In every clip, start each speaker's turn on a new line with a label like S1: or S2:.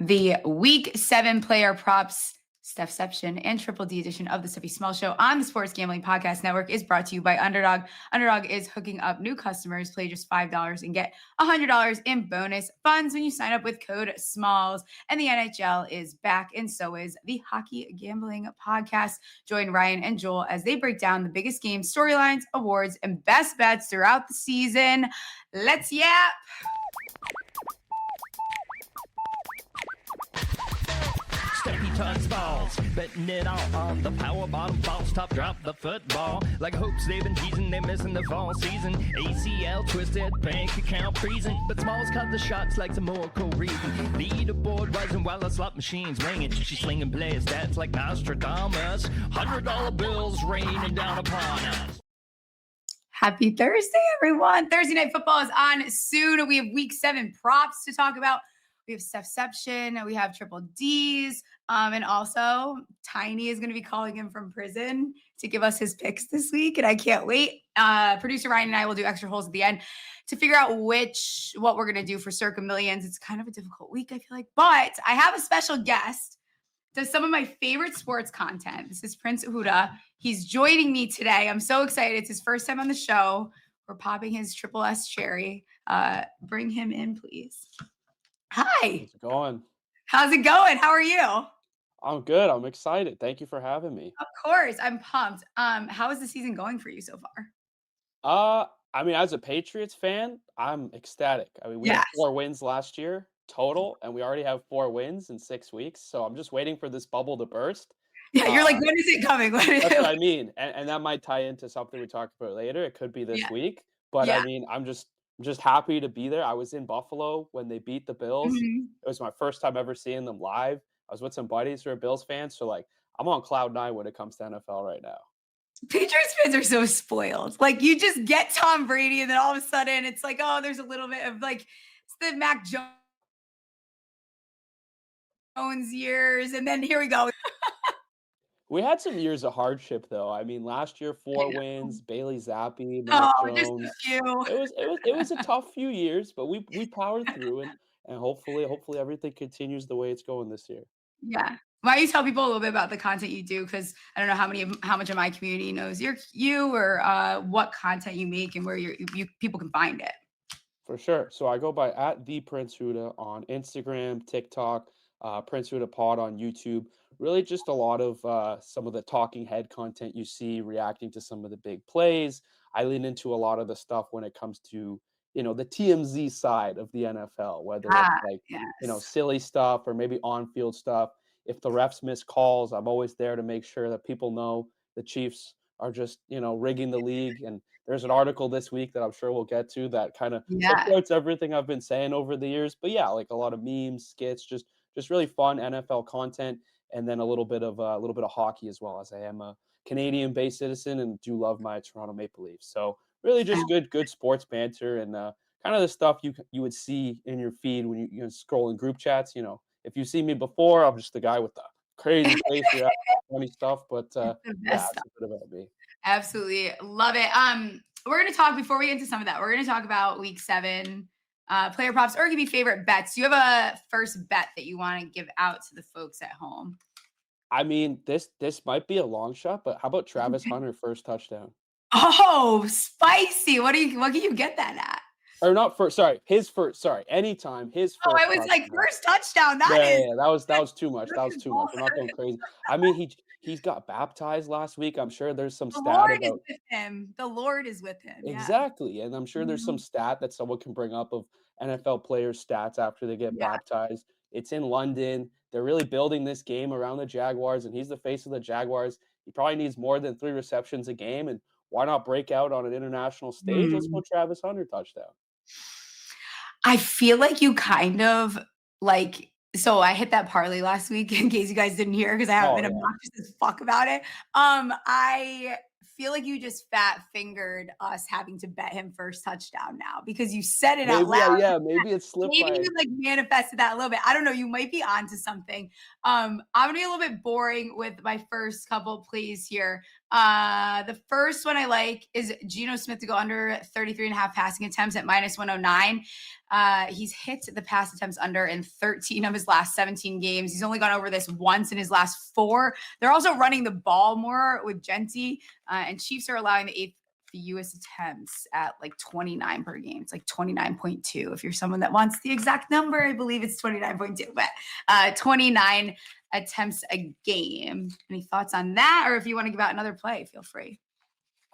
S1: The Week 7 player props, Stephception, and Triple D edition of the Steffi Small Show on the Sports Gambling Podcast Network is brought to you by Underdog. Underdog is hooking up new customers. Play just $5 and get $100 in bonus funds when you sign up with code SMALLS. And the NHL is back, and so is the Hockey Gambling Podcast. Join Ryan and Joel as they break down the biggest games, storylines, awards, and best bets throughout the season. Let's yap!
S2: Steffi tucks balls, betting it all on the power bottom falls top, drop the football. Like hopes they've been teasing, they missing the fall season. ACL twisted, bank account freezing, but Smalls caught the shots like some more reason. Leaderboard rising while the slot machine's ringing. She's slinging play stats like Nostradamus. $100 bills raining down upon us.
S1: Happy Thursday, everyone. Thursday Night Football is on soon. We have Week 7 props to talk about. We have Stephception, we have Triple D's, and also Tiny is going to be calling in from prison to give us his picks this week, and I can't wait. Producer Ryan and I will do extra holes at the end to figure out what we're going to do for Circa Millions. It's kind of a difficult week, I feel like, but I have a special guest. Does some of my favorite sports content. This is Prince Hudda. He's joining me today. I'm so excited. It's his first time on the show. We're popping his Triple S cherry. Bring him in, please. Hi.
S3: How's it going?
S1: How's it going? How are you?
S3: I'm good. I'm excited. Thank you for having me.
S1: Of course. I'm pumped. How is the season going for you so far?
S3: I mean, as a Patriots fan, I'm ecstatic. I mean, we had 4 wins last year total, and we already have 4 wins in 6 weeks. So I'm just waiting for this bubble to burst.
S1: Yeah, you're like, when is it coming?
S3: That's what I mean. And that might tie into something we talked about later. It could be this week. But I mean, I'm just happy to be there. I was in Buffalo when they beat the Bills.
S1: Mm-hmm.
S3: It was my first time ever seeing them live. I was with some buddies who are Bills fans. So, like, I'm on cloud 9 when it comes to NFL right now.
S1: Patriots fans are so spoiled. Like, you just get Tom Brady, and then all of a sudden it's like, oh, there's a little bit of like, it's the Mac Jones years. And then here we go.
S3: We had some years of hardship, though. I mean, last year, 4 wins, Bailey Zappi, Mac Jones.
S1: Just a few.
S3: It was a tough few years, but we powered through it, and hopefully everything continues the way it's going this year.
S1: Yeah. Why don't you tell people a little bit about the content you do? Because I don't know how much of my community knows you or what content you make and where people can find it.
S3: For sure. So I go by @ThePrinceHudda on Instagram, TikTok, Prince Hudda Pod on YouTube. Really just a lot of some of the talking head content you see, reacting to some of the big plays. I lean into a lot of the stuff when it comes to, the TMZ side of the NFL, whether it's like, silly stuff or maybe on-field stuff. If the refs miss calls, I'm always there to make sure that people know the Chiefs are just, rigging the league. And there's an article this week that I'm sure we'll get to that kind of supports everything I've been saying over the years. But yeah, like a lot of memes, skits, just really fun NFL content. And then a little bit of hockey as well, as I am a Canadian-based citizen and do love my Toronto Maple Leafs. So really just good sports banter and kind of the stuff you would see in your feed when you scroll in group chats. If you see me before, I'm just the guy with the crazy face, funny stuff. But that's a bit about me.
S1: Absolutely love it. We're going to talk before we get into some of that. We're going to talk about Week 7. Player props, or it could be favorite bets. Do you have a first bet that you want to give out to the folks at home?
S3: I mean, this might be a long shot, but how about Travis Hunter first touchdown?
S1: Oh, spicy. What can you get that at?
S3: Or not first, his first, anytime, his first.
S1: Oh, I was touchdown. Like, first touchdown.
S3: That was too much. That was too much. I'm not going crazy. I mean, he's got baptized last week. I'm sure there's some stat about
S1: is with him. The Lord is with him.
S3: Exactly. And I'm sure there's some stat that someone can bring up of NFL players' stats after they get baptized. It's in London. They're really building this game around the Jaguars, and he's the face of the Jaguars. He probably needs more than 3 receptions a game, and why not break out on an international stage? Let's go Travis Hunter touchdown.
S1: I feel like you kind of like, so I hit that parlay last week in case you guys didn't hear because I haven't been obnoxious as fuck about it. I feel like you just fat fingered us having to bet him first touchdown now because you said it out loud.
S3: Yeah, maybe it slipped.
S1: Maybe you like manifested that a little bit. I don't know. You might be onto something. I'm gonna be a little bit boring with my first couple plays here. The first one I like is Geno Smith to go under 33.5 passing attempts at -109. He's hit the pass attempts under in 13 of his last 17 games. He's only gone over this once in his last 4. They're also running the ball more with Genty, and Chiefs are allowing the 8th fewest attempts at like 29 per game. It's like 29.2. If you're someone that wants the exact number, I believe it's 29.2, but 29 attempts a game. Any thoughts on that? Or if you want to give out another play, feel free.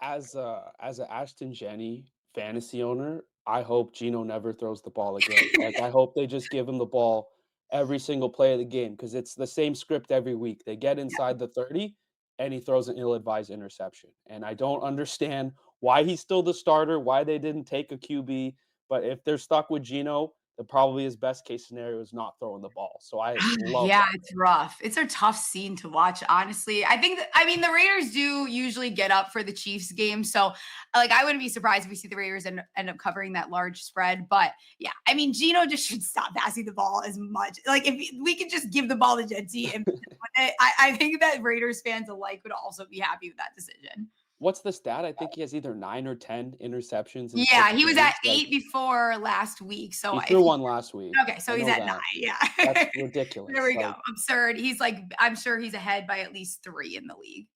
S3: As an Ashton Jenny fantasy owner, I hope Geno never throws the ball again. Like, I hope they just give him the ball every single play of the game because it's the same script every week. They get inside the 30 and he throws an ill-advised interception. And I don't understand why he's still the starter, why they didn't take a QB. But if they're stuck with Geno, probably his best case scenario is not throwing the ball. So I love that.
S1: It's rough. It's a tough scene to watch, honestly. I think the Raiders do usually get up for the Chiefs game. So like, I wouldn't be surprised if we see the Raiders end up covering that large spread. But yeah, I mean, Geno just should stop passing the ball as much. Like, if we could just give the ball to Genty and I think that Raiders fans alike would also be happy with that decision.
S3: What's the stat? I think he has either 9 or 10 interceptions.
S1: Yeah, he was at 8 before last week. So
S3: he threw one last week.
S1: Okay, so he's at 9. Yeah,
S3: that's ridiculous.
S1: There we go. Absurd. He's like, I'm sure he's ahead by at least 3 in the league.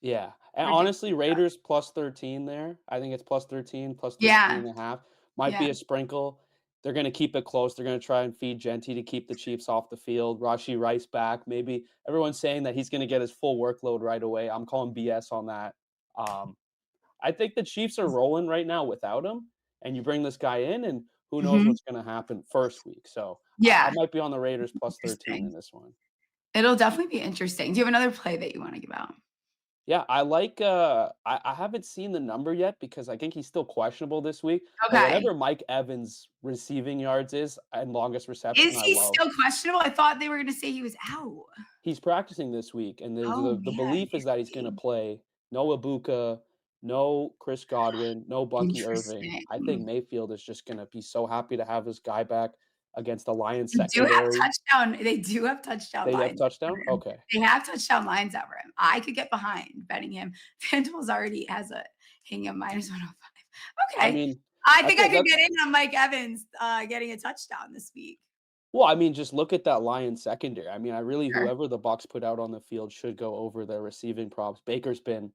S3: Yeah, and honestly, Raiders plus 13 there. I think it's plus 13, plus 13 and a half. Might be a sprinkle. They're going to keep it close. They're going to try and feed Genty to keep the Chiefs off the field. Rashee Rice back. Maybe everyone's saying that he's going to get his full workload right away. I'm calling BS on that. I think the Chiefs are rolling right now without him, and you bring this guy in, and who knows what's going to happen first week. So I might be on the Raiders plus 13 in this one.
S1: It'll definitely be interesting. Do you have another play that you want to give out?
S3: Yeah, I like I haven't seen the number yet because I think he's still questionable this week.
S1: Okay.
S3: Whatever Mike Evans' receiving yards is and longest reception.
S1: Is he still questionable? I thought they were going to say he was out.
S3: He's practicing this week, and the belief is that he's going to play. No Ibuka, no Chris Godwin, no Bucky Irving. I think Mayfield is just going to be so happy to have his guy back against the Lions secondary.
S1: They do have touchdown lines.
S3: They have touchdown? Okay.
S1: They have touchdown lines over him. I could get behind betting him. FanDuel's already has a hanging up -105. Okay.
S3: I mean,
S1: I think I could get in on Mike Evans getting a touchdown this week.
S3: Well, I mean, just look at that Lions secondary. I mean, whoever the Bucs put out on the field should go over their receiving props. Baker's been,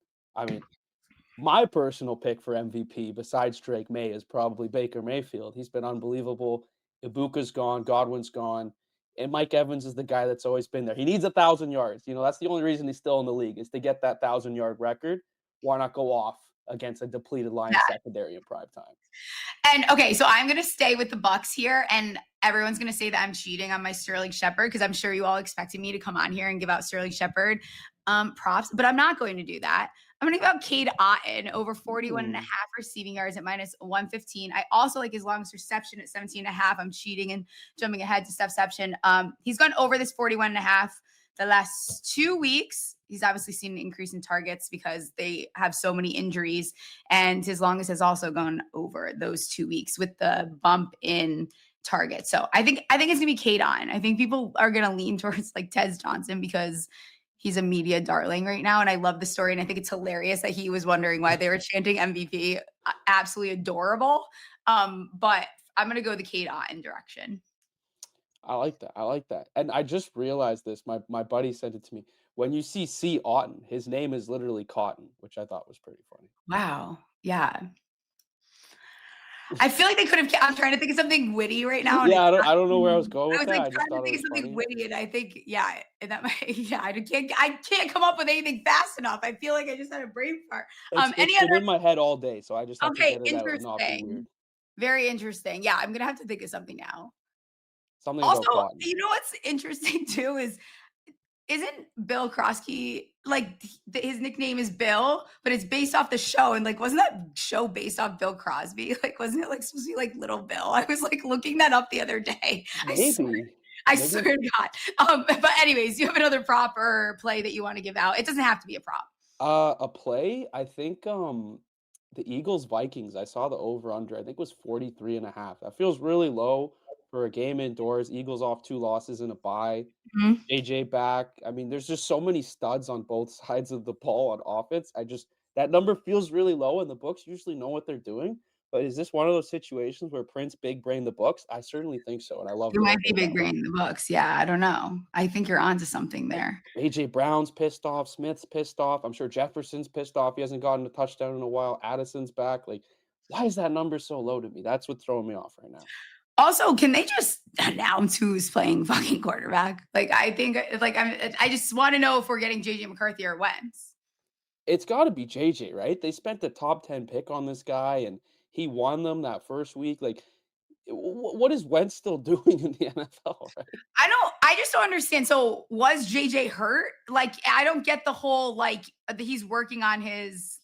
S3: my personal pick for MVP besides Drake May is probably Baker Mayfield. He's been unbelievable. Ibuka's gone, Godwin's gone, and Mike Evans is the guy that's always been there. He needs 1,000 yards. That's the only reason he's still in the league is to get that 1,000-yard record. Why not go off against a depleted Lions secondary in prime time?
S1: And okay, so I'm going to stay with the Bucs here, and everyone's going to say that I'm cheating on my Sterling Shepard because I'm sure you all expected me to come on here and give out Sterling Shepard props, but I'm not going to do that. I'm going to give out Cade Otton over 41.5 receiving yards at -115. I also like his longest reception at 17.5. I'm cheating and jumping ahead to Stephception. He's gone over this 41.5 the last 2 weeks. He's obviously seen an increase in targets because they have so many injuries, and his longest has also gone over those 2 weeks with the bump in targets. So I think it's going to be Cade Otton. I think people are going to lean towards like Tez Johnson because he's a media darling right now, and I love the story, and I think it's hilarious that he was wondering why they were chanting MVP. Absolutely adorable. But I'm going to go the Cade Otton direction.
S3: I like that. And I just realized this. My buddy sent it to me. When you see C. Otton, his name is literally Cotton, which I thought was pretty funny.
S1: Wow. Yeah. I feel like they could have. I'm trying to think of something witty right now.
S3: Yeah, I don't know where I was going with that.
S1: I was trying to think of something witty, and I think, that might. I can't come up with anything fast enough. I feel like I just had a brain fart.
S3: It's been in my head all day, so I just have to get it out and not be weird.
S1: Very interesting. Yeah, I'm gonna have to think of something now.
S3: Something
S1: also,
S3: about Cotton.
S1: You know what's interesting too isn't Bill Krosky, like his nickname is Bill, but it's based off the show. And like, wasn't that show based off Bill Crosby? Like, wasn't it like supposed to be like Little Bill? I was like looking that up the other day.
S3: Maybe.
S1: I swear to God. But anyways, you have another prop or play that you want to give out. It doesn't have to be a prop.
S3: A play, I think the Eagles Vikings, I saw the over under, I think it was 43.5. That feels really low. for a game indoors. Eagles off 2 losses and a bye.
S1: Mhm.
S3: JJ back. I mean, there's just so many studs on both sides of the ball on offense. That number feels really low, and the books usually know what they're doing. But is this one of those situations where Prince big brain the books? I certainly think so, and I love
S1: You
S3: the
S1: might
S3: way
S1: be
S3: they
S1: big
S3: got it.
S1: brain in the books. Yeah, I don't know. I think you're onto something
S3: Like,
S1: there.
S3: AJ Brown's pissed off, Smith's pissed off. I'm sure Jefferson's pissed off. He hasn't gotten a touchdown in a while. Addison's back. Like, why is that number so low to me? That's what's throwing me off right now.
S1: Also, can they just announce who's playing fucking quarterback? Like, I think, I just want to know if we're getting JJ McCarthy or Wentz.
S3: It's got to be JJ, right? They spent the top 10 pick on this guy, and he won them that first week. Like, what is Wentz still doing in the NFL, right?
S1: I just don't understand. So was JJ hurt? Like, I don't get the whole, like, he's working on his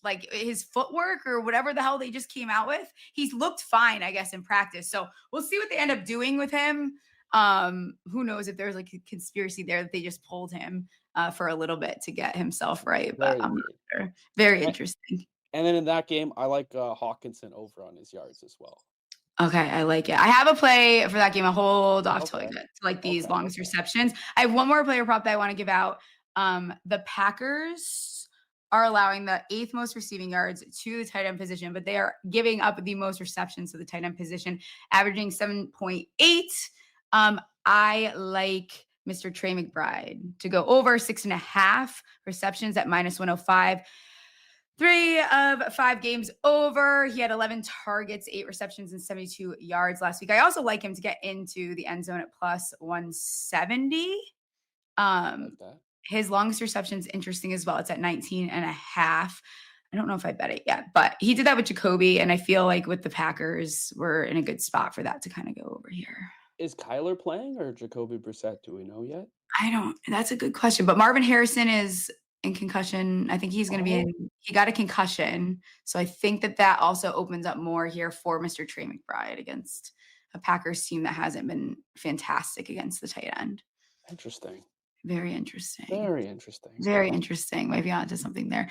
S1: footwork or whatever the hell they just came out with. He's looked fine, I guess, in practice. So we'll see what they end up doing with him. Who knows if there's like a conspiracy there that they just pulled him for a little bit to get himself right. But
S3: Very
S1: I'm not
S3: weird.
S1: sure. Very
S3: And,
S1: interesting.
S3: and then in that game, I like Hawkinson over on his yards as well.
S1: Okay, I like it. I have a play for that game. I'll hold off till I
S3: Okay.
S1: get to like these
S3: Okay.
S1: longest receptions. I have one more player prop that I want to give out. The Packers are allowing the 8th most receiving yards to the tight end position, but they are giving up the most receptions to the tight end position, averaging 7.8. I like Mr. Trey McBride to go over 6.5 receptions at -105. 3 of 5 games over. He had 11 targets, 8 receptions, and 72 yards last week. I also like him to get into the end zone at +170.
S3: Like that.
S1: His longest reception is interesting as well. It's at 19.5. I don't know if I bet it yet, but he did that with Jacoby, and I feel like with the Packers, we're in a good spot for that to kind of go over here.
S3: Is Kyler playing or Jacoby Brissett? Do we know yet?
S1: That's a good question, but Marvin Harrison is in concussion. I think he's going to be in, he got a concussion. So I think that also opens up more here for Mr. Trey McBride against a Packers team that hasn't been fantastic against the tight end.
S3: Interesting.
S1: Very interesting.
S3: Very interesting.
S1: Very interesting. Maybe onto something there.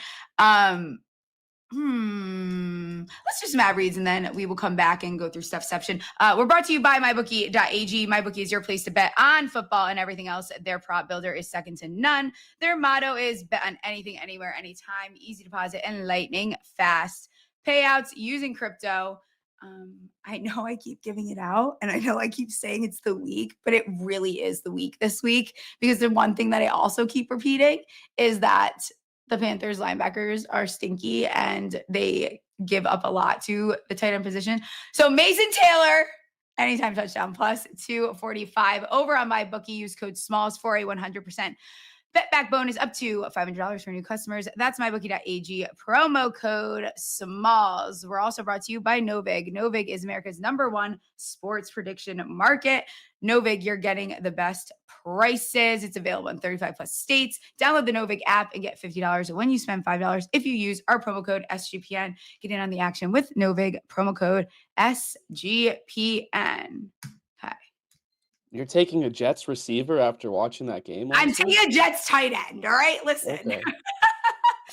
S1: Let's do some ad reads and then we will come back and go through Stephception. We're brought to you by MyBookie.ag. MyBookie is your place to bet on football and everything else. Their prop builder is second to none. Their motto is bet on anything, anywhere, anytime. Easy deposit and lightning fast payouts using crypto. I know I keep giving it out and I know I keep saying it's the week, but it really is the week this week, because the one thing that I also keep repeating is that the Panthers linebackers are stinky and they give up a lot to the tight end position. So Mason Taylor, anytime touchdown +245 over on MyBookie. Use code SMALLS for a 100% bet back bonus up to $500 for new customers. That's MyBookie.ag, promo code SMALLS. We're also brought to you by Novig. Novig is America's #1 sports prediction market. Novig, you're getting the best prices. It's available in 35 plus states. Download the Novig app and get $50 when you spend $5 if you use our promo code SGPN. Get in on the action with Novig, promo code SGPN. Okay.
S3: You're taking a Jets receiver after watching that game?
S1: I'm taking a Jets tight end, all right? Listen.
S3: Okay.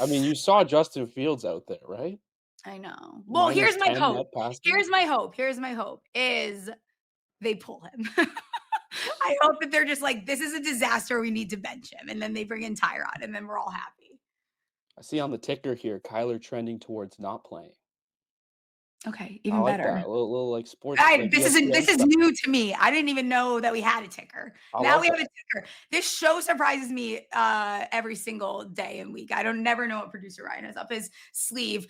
S3: I mean, you saw Justin Fields out there, right?
S1: I know. Well, here's my hope. Here's my hope is they pull him. I hope that they're just like, this is a disaster. We need to bench him. And then they bring in Tyrod and then we're all happy.
S3: I see on the ticker here, Kyler trending towards not playing.
S1: Okay, even better.
S3: That. A little like sports.
S1: This is new to me. I didn't even know that we had a ticker. Now we have a ticker. This show surprises me every single day and week. I don't never know what producer Ryan has up his sleeve.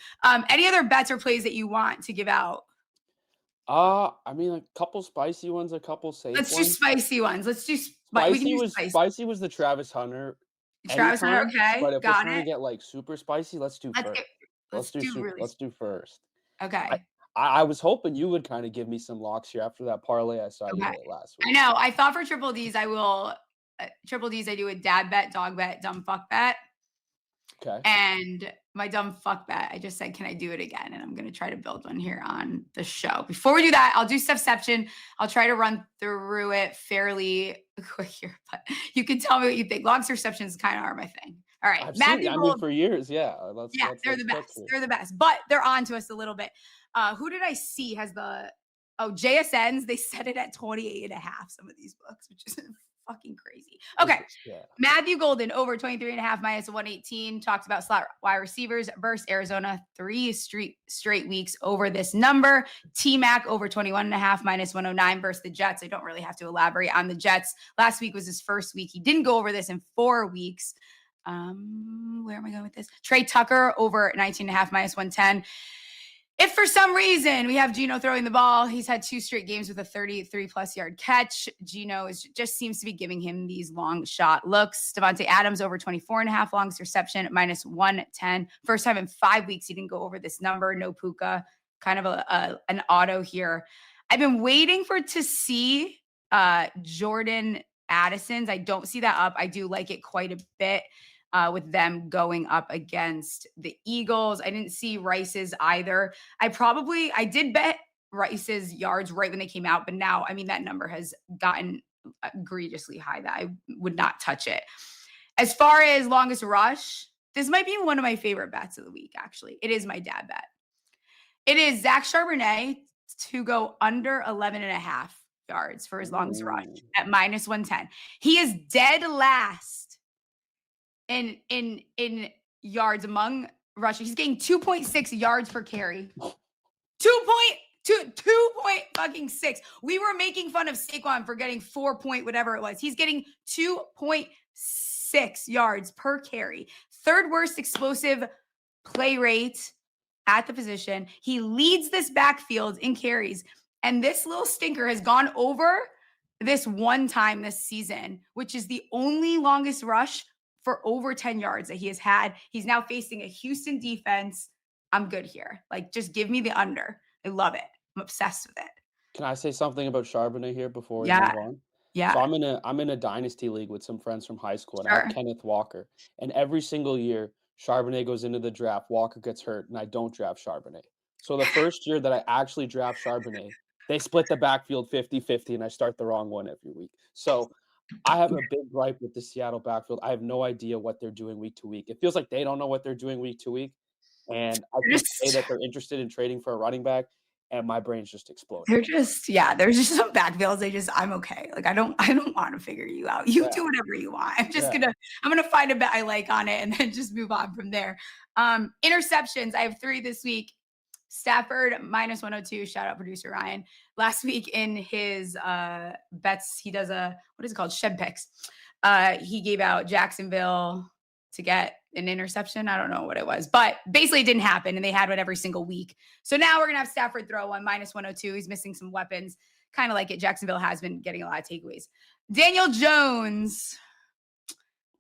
S1: Any other bets or plays that you want to give out?
S3: I mean, a couple spicy ones, a couple safe ones.
S1: Let's do spicy ones. Let's do
S3: spicy was the Travis Hunter.
S1: Travis Hunter, okay.
S3: But if we're trying to get like super spicy, let's do first. Let's do first.
S1: Okay.
S3: I was hoping you would kind of give me some locks here after that parlay I saw you did last week.
S1: I know. I thought for triple D's, I will triple D's. I do a dad bet, dog bet, dumb fuck bet.
S3: Okay.
S1: And my dumb fuck bet, I just said, can I do it again? And I'm going to try to build one here on the show. Before we do that, I'll do Stephception. I'll try to run through it fairly quick here, but you can tell me what you think. Logs receptions kind of are my thing. All right.
S3: For years, yeah.
S1: They're the best. They're the best, but they're on to us a little bit. Who did I see has the Oh, JSNs, they set it at 28.5, some of these books, which is fucking crazy. Okay.
S3: Yeah.
S1: Matthew Golden over 23.5 minus 118. Talked about slot wide receivers versus Arizona 3 straight weeks over this number. T-Mac over 21.5 minus 109 versus the Jets. I don't really have to elaborate on the Jets. Last week was his first week. He didn't go over this in 4 weeks. Where am I going with this? Trey Tucker over 19.5 minus 110. If for some reason we have Geno throwing the ball, he's had 2 straight games with a 33-plus yard catch. Geno just seems to be giving him these long shot looks. Devontae Adams over 24.5 longs reception minus 110. First time in 5 weeks he didn't go over this number. No Puka, kind of an auto here. I've been waiting to see Jordan Addison's. I don't see that up. I do like it quite a bit. With them going up against the Eagles. I didn't see Rice's either. I did bet Rice's yards right when they came out, but now, I mean, that number has gotten egregiously high that I would not touch it. As far as longest rush, this might be one of my favorite bets of the week, actually. It is my dad bet. It is Zach Charbonnet to go under 11.5 yards for his longest rush at minus 110. He is dead last in yards among rushers. He's getting 2.6 yards per carry. 2.6. We were making fun of Saquon for getting 4 point whatever it was. He's getting 2.6 yards per carry. Third worst explosive play rate at the position. He leads this backfield in carries. And this little stinker has gone over this one time this season, which is the only longest rush for over 10 yards that he has had. He's now facing a Houston defense. I'm good here. Like, just give me the under. I love it. I'm obsessed with it.
S3: Can I say something about Charbonnet here before we move on?
S1: Yeah.
S3: So I'm in a dynasty league with some friends from high school, and I have Kenneth Walker. And every single year, Charbonnet goes into the draft, Walker gets hurt, and I don't draft Charbonnet. So the first year that I actually draft Charbonnet, they split the backfield 50-50, and I start the wrong one every week. So I have a big gripe with the Seattle backfield. I have no idea what they're doing week to week. It feels like they don't know what they're doing week to week. And I can say that they're interested in trading for a running back, and my brain's just exploding.
S1: There's just some backfields. I'm okay. Like, I don't want to figure you out. You do whatever you want. I'm gonna find a bet I like on it and then just move on from there. Interceptions. I have 3 this week. Stafford minus 102. Shout out producer Ryan. Last week in his bets, he does what is it called? Shed picks. He gave out Jacksonville to get an interception. I don't know what it was, but basically it didn't happen, and they had one every single week. So now we're gonna have Stafford throw one minus 102. He's missing some weapons, kind of like it. Jacksonville has been getting a lot of takeaways. Daniel Jones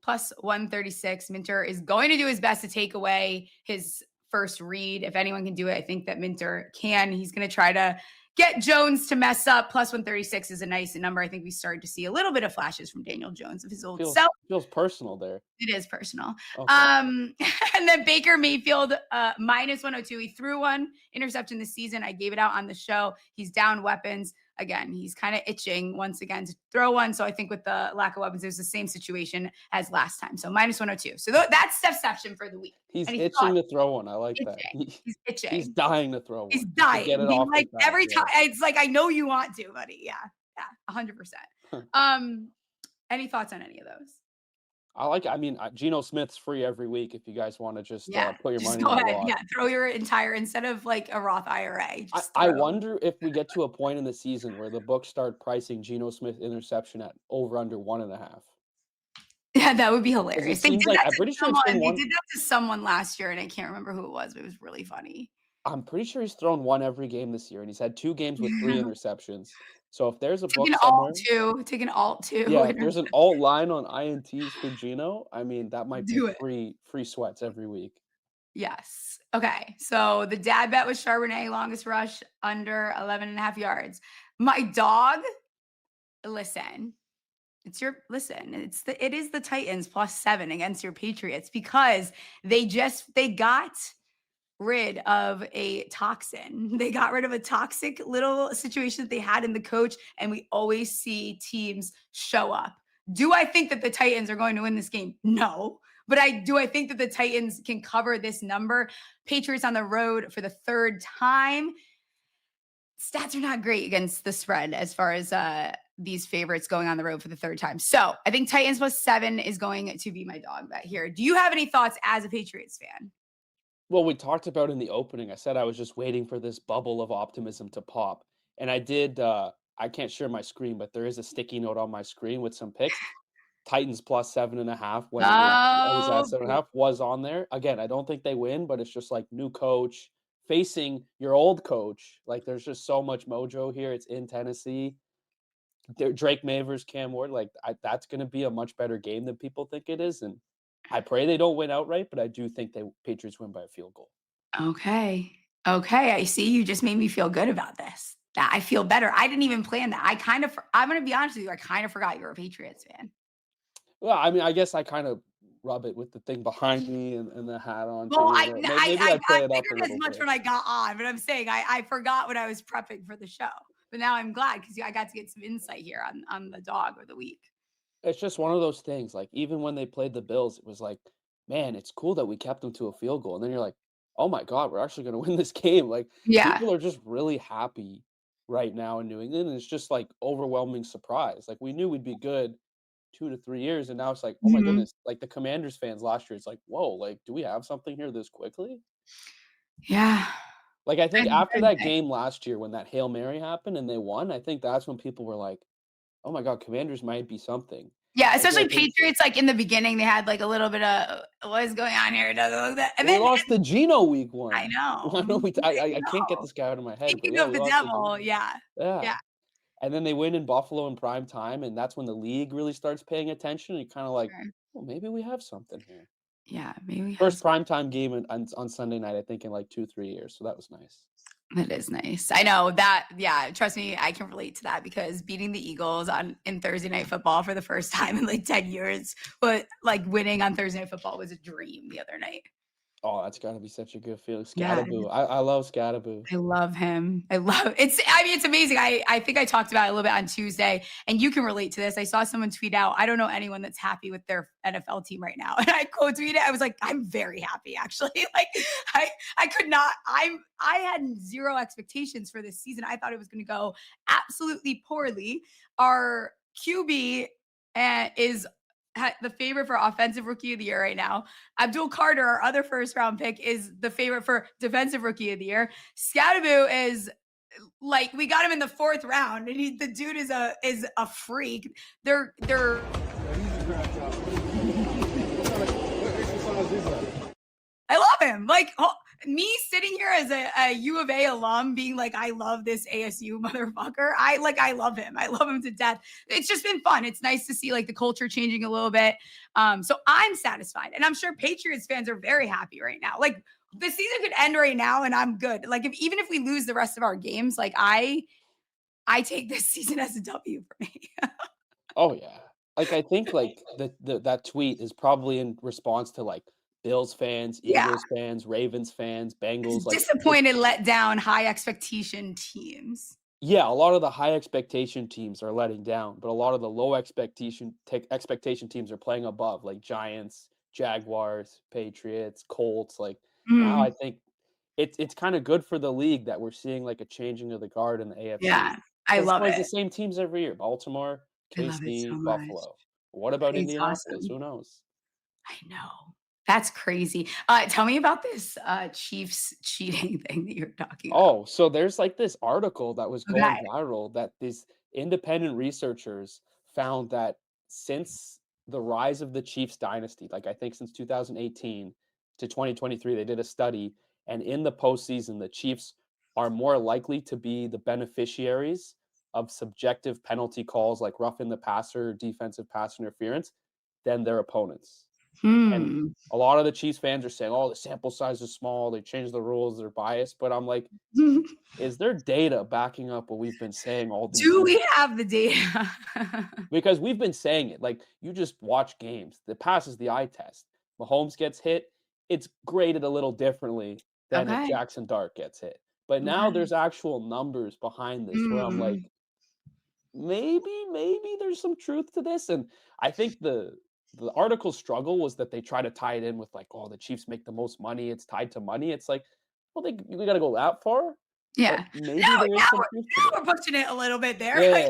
S1: plus 136. Minter is going to do his best to take away his first read. If anyone can do it, I think that Minter can. He's going to try to get Jones to mess up. Plus 136 is a nice number. I think we started to see a little bit of flashes from Daniel Jones of his old self.
S3: Feels personal there.
S1: It is personal.
S3: Okay.
S1: And then Baker Mayfield minus 102. He threw one interception this season. I gave it out on the show. He's down weapons. Again, he's kind of itching once again to throw one. So I think with the lack of weapons, it was the same situation as last time. So minus 102. So that's Stephception for the week.
S3: He's itching to throw one. I like that.
S1: He's itching.
S3: He's dying to throw one.
S1: He's dying.
S3: Get it off
S1: like every time. It's like, I know you want to, buddy. Yeah. 100%. Any thoughts on any of those?
S3: Geno Smith's free every week if you guys want to just put your money
S1: go
S3: on
S1: ahead.
S3: the block.
S1: Yeah, throw your entire, instead of like a Roth IRA.
S3: I wonder if we get to a point in the season where the books start pricing Geno Smith interception at over under 1.5.
S1: Yeah, that would be hilarious. They did that to someone last year, and I can't remember who it was, but it was really funny.
S3: I'm pretty sure he's thrown one every game this year, and he's had 2 games with 3 interceptions. So if there's a book somewhere,
S1: take an alt too.
S3: Yeah, if there's an alt line on INTs for Geno, I mean, that might be free sweats every week.
S1: Yes. Okay. So the dad bet was Charbonnet, longest rush under 11.5 yards. My dog, listen. It is the Titans plus 7 against your Patriots because they got rid of a toxin. They got rid of a toxic little situation that they had in the coach, and we always see teams show up. Do I think that the Titans are going to win this game? No. But I think that the Titans can cover this number. Patriots on the road for the 3rd time. stats are not great against the spread as far as these favorites going on the road for the third time. So I think Titans +7 is going to be my dog bet here. Do you have any thoughts as a Patriots fan?
S3: Well, we talked about in the opening, I said I was just waiting for this bubble of optimism to pop. And I did, I can't share my screen, but there is a sticky note on my screen with some picks. Titans +7.5 when it was always at
S1: Oh,
S3: 7.5 was on there. Again, I don't think they win, but it's just like new coach facing your old coach. Like there's just so much mojo here. It's in Tennessee. Drake Mavers, Cam Ward, like that's going to be a much better game than people think it is. And I pray they don't win outright, but I do think they Patriots win by a field goal.
S1: okay. Okay. I see. You just made me feel good about this. That I feel better. I didn't even plan that. I'm going to be honest with you. I kind of forgot you're a Patriots fan.
S3: Well, I mean, I guess I kind of rub it with the thing behind me and the hat on
S1: Well,
S3: too. Maybe I
S1: I
S3: play it up a
S1: figured as
S3: little
S1: much
S3: bit.
S1: when I got on, but I'm saying I forgot when I was prepping for the show. But now I'm glad because I got to get some insight here on the dog of the week.
S3: It's just one of those things. Like even when they played the Bills, it was like, man, it's cool that we kept them to a field goal. And then you're like, oh my God, we're actually going to win this game. Like
S1: Yeah.
S3: people are just really happy right now in New England. And it's just like overwhelming surprise. Like we knew we'd be good 2 to 3 years, and now it's like, oh my
S1: Mhm.
S3: goodness, like the Commanders fans last year, it's like, whoa, like do we have something here this quickly?
S1: Yeah.
S3: Like I think
S1: And
S3: after that game last year when that Hail Mary happened and they won, I think that's when people were like, oh my God, Commanders might be something.
S1: yeah,
S3: And then I
S1: especially
S3: think
S1: Patriots, like in the beginning, they had like a little bit of what is going on here? It doesn't look that. And
S3: we
S1: then
S3: lost to Geno week
S1: I
S3: one.
S1: know.
S3: I know
S1: I
S3: I can't get
S1: know.
S3: this guy out of my head, but
S1: Speaking
S3: yeah,
S1: of
S3: we
S1: the
S3: lost to
S1: devil,
S3: Geno.
S1: yeah.
S3: Yeah.
S1: Yeah.
S3: And then they win in Buffalo in prime time, and that's when the league really starts paying attention. And you're kind of like,
S1: Sure.
S3: well, maybe we have something here.
S1: Yeah. Maybe we have
S3: First primetime game on Sunday night, I think, in like 2, 3 years. So that was nice.
S1: that is nice. I know that. Yeah, trust me, I can relate to that because beating the Eagles in Thursday night football for the first time in like 10 years, but like winning on Thursday night football was a dream the other night.
S3: Oh, that's gotta be such a good feeling.
S1: Yeah,
S3: Scatterboo. I love Scatterboo.
S1: I love him. I mean, it's amazing. I think I talked about it a little bit on Tuesday, and you can relate to this. I saw someone tweet out, I don't know anyone that's happy with their NFL team right now. And I quote tweeted, I was like, I'm very happy, actually. Like I could not, I had zero expectations for this season. I thought it was gonna go absolutely poorly. Our QB is the favorite for offensive rookie of the year right now. Abdul Carter, our other first round pick, is the favorite for defensive rookie of the year. Scatterboo is like we got him in the fourth round, and the dude is a freak. They're I love him. Like me sitting here as a U of A alum being like, I love this ASU motherfucker. I love him. I love him to death. It's just been fun. It's nice to see like the culture changing a little bit. So I'm satisfied. And I'm sure Patriots fans are very happy right now. Like the season could end right now and I'm good. Like even if we lose the rest of our games, like I take this season as a W for me.
S3: Oh yeah. Like I think like that tweet is probably in response to like Bills fans,
S1: Yeah.
S3: Eagles fans, Ravens fans, Bengals. Like
S1: Disappointed, let down, high expectation teams.
S3: yeah, a lot of the high expectation teams are letting down, but a lot of the low expectation teams are playing above, like Giants, Jaguars, Patriots, Colts. Like now, I
S1: Mm,
S3: think it's kind of good for the league that we're seeing like a changing of the guard in the AFC
S1: yeah. I
S3: because it's
S1: love
S3: always the
S1: it.
S3: same teams every year: Baltimore,
S1: I love it so
S3: KC,
S1: much.
S3: Buffalo. What about
S1: It's
S3: Indianapolis?
S1: awesome.
S3: Who knows?
S1: I know. That's crazy. Tell me about this Chiefs cheating thing that you're talking about.
S3: Oh, so there's like this article that was going
S1: Okay.
S3: viral that these independent researchers found that since the rise of the Chiefs dynasty, like I think since 2018 to 2023, they did a study, and in the postseason, the Chiefs are more likely to be the beneficiaries of subjective penalty calls like roughing the passer, defensive pass interference, than their opponents. And
S1: Hmm.
S3: a lot of the Chiefs fans are saying, "Oh, the sample size is small. They changed the rules. They're biased." But I'm like, is there data backing up what we've been saying all these
S1: Do
S3: years?
S1: we have the data?
S3: Because we've been saying it. Like you just watch games. The passes the eye test. Mahomes gets hit. It's graded a little differently than if
S1: Okay.
S3: Jackson Dart gets hit. But now
S1: Okay.
S3: there's actual numbers behind this where I'm like,
S1: Mm.
S3: maybe there's some truth to this. And I think the article's struggle was that they try to tie it in with like, oh, the Chiefs make the most money. It's tied to money. It's like, well, we got to go that far.
S1: Yeah.
S3: maybe
S1: Now,
S3: there is some truth to it.
S1: we're pushing it a little bit there.
S3: Yeah,
S1: Like,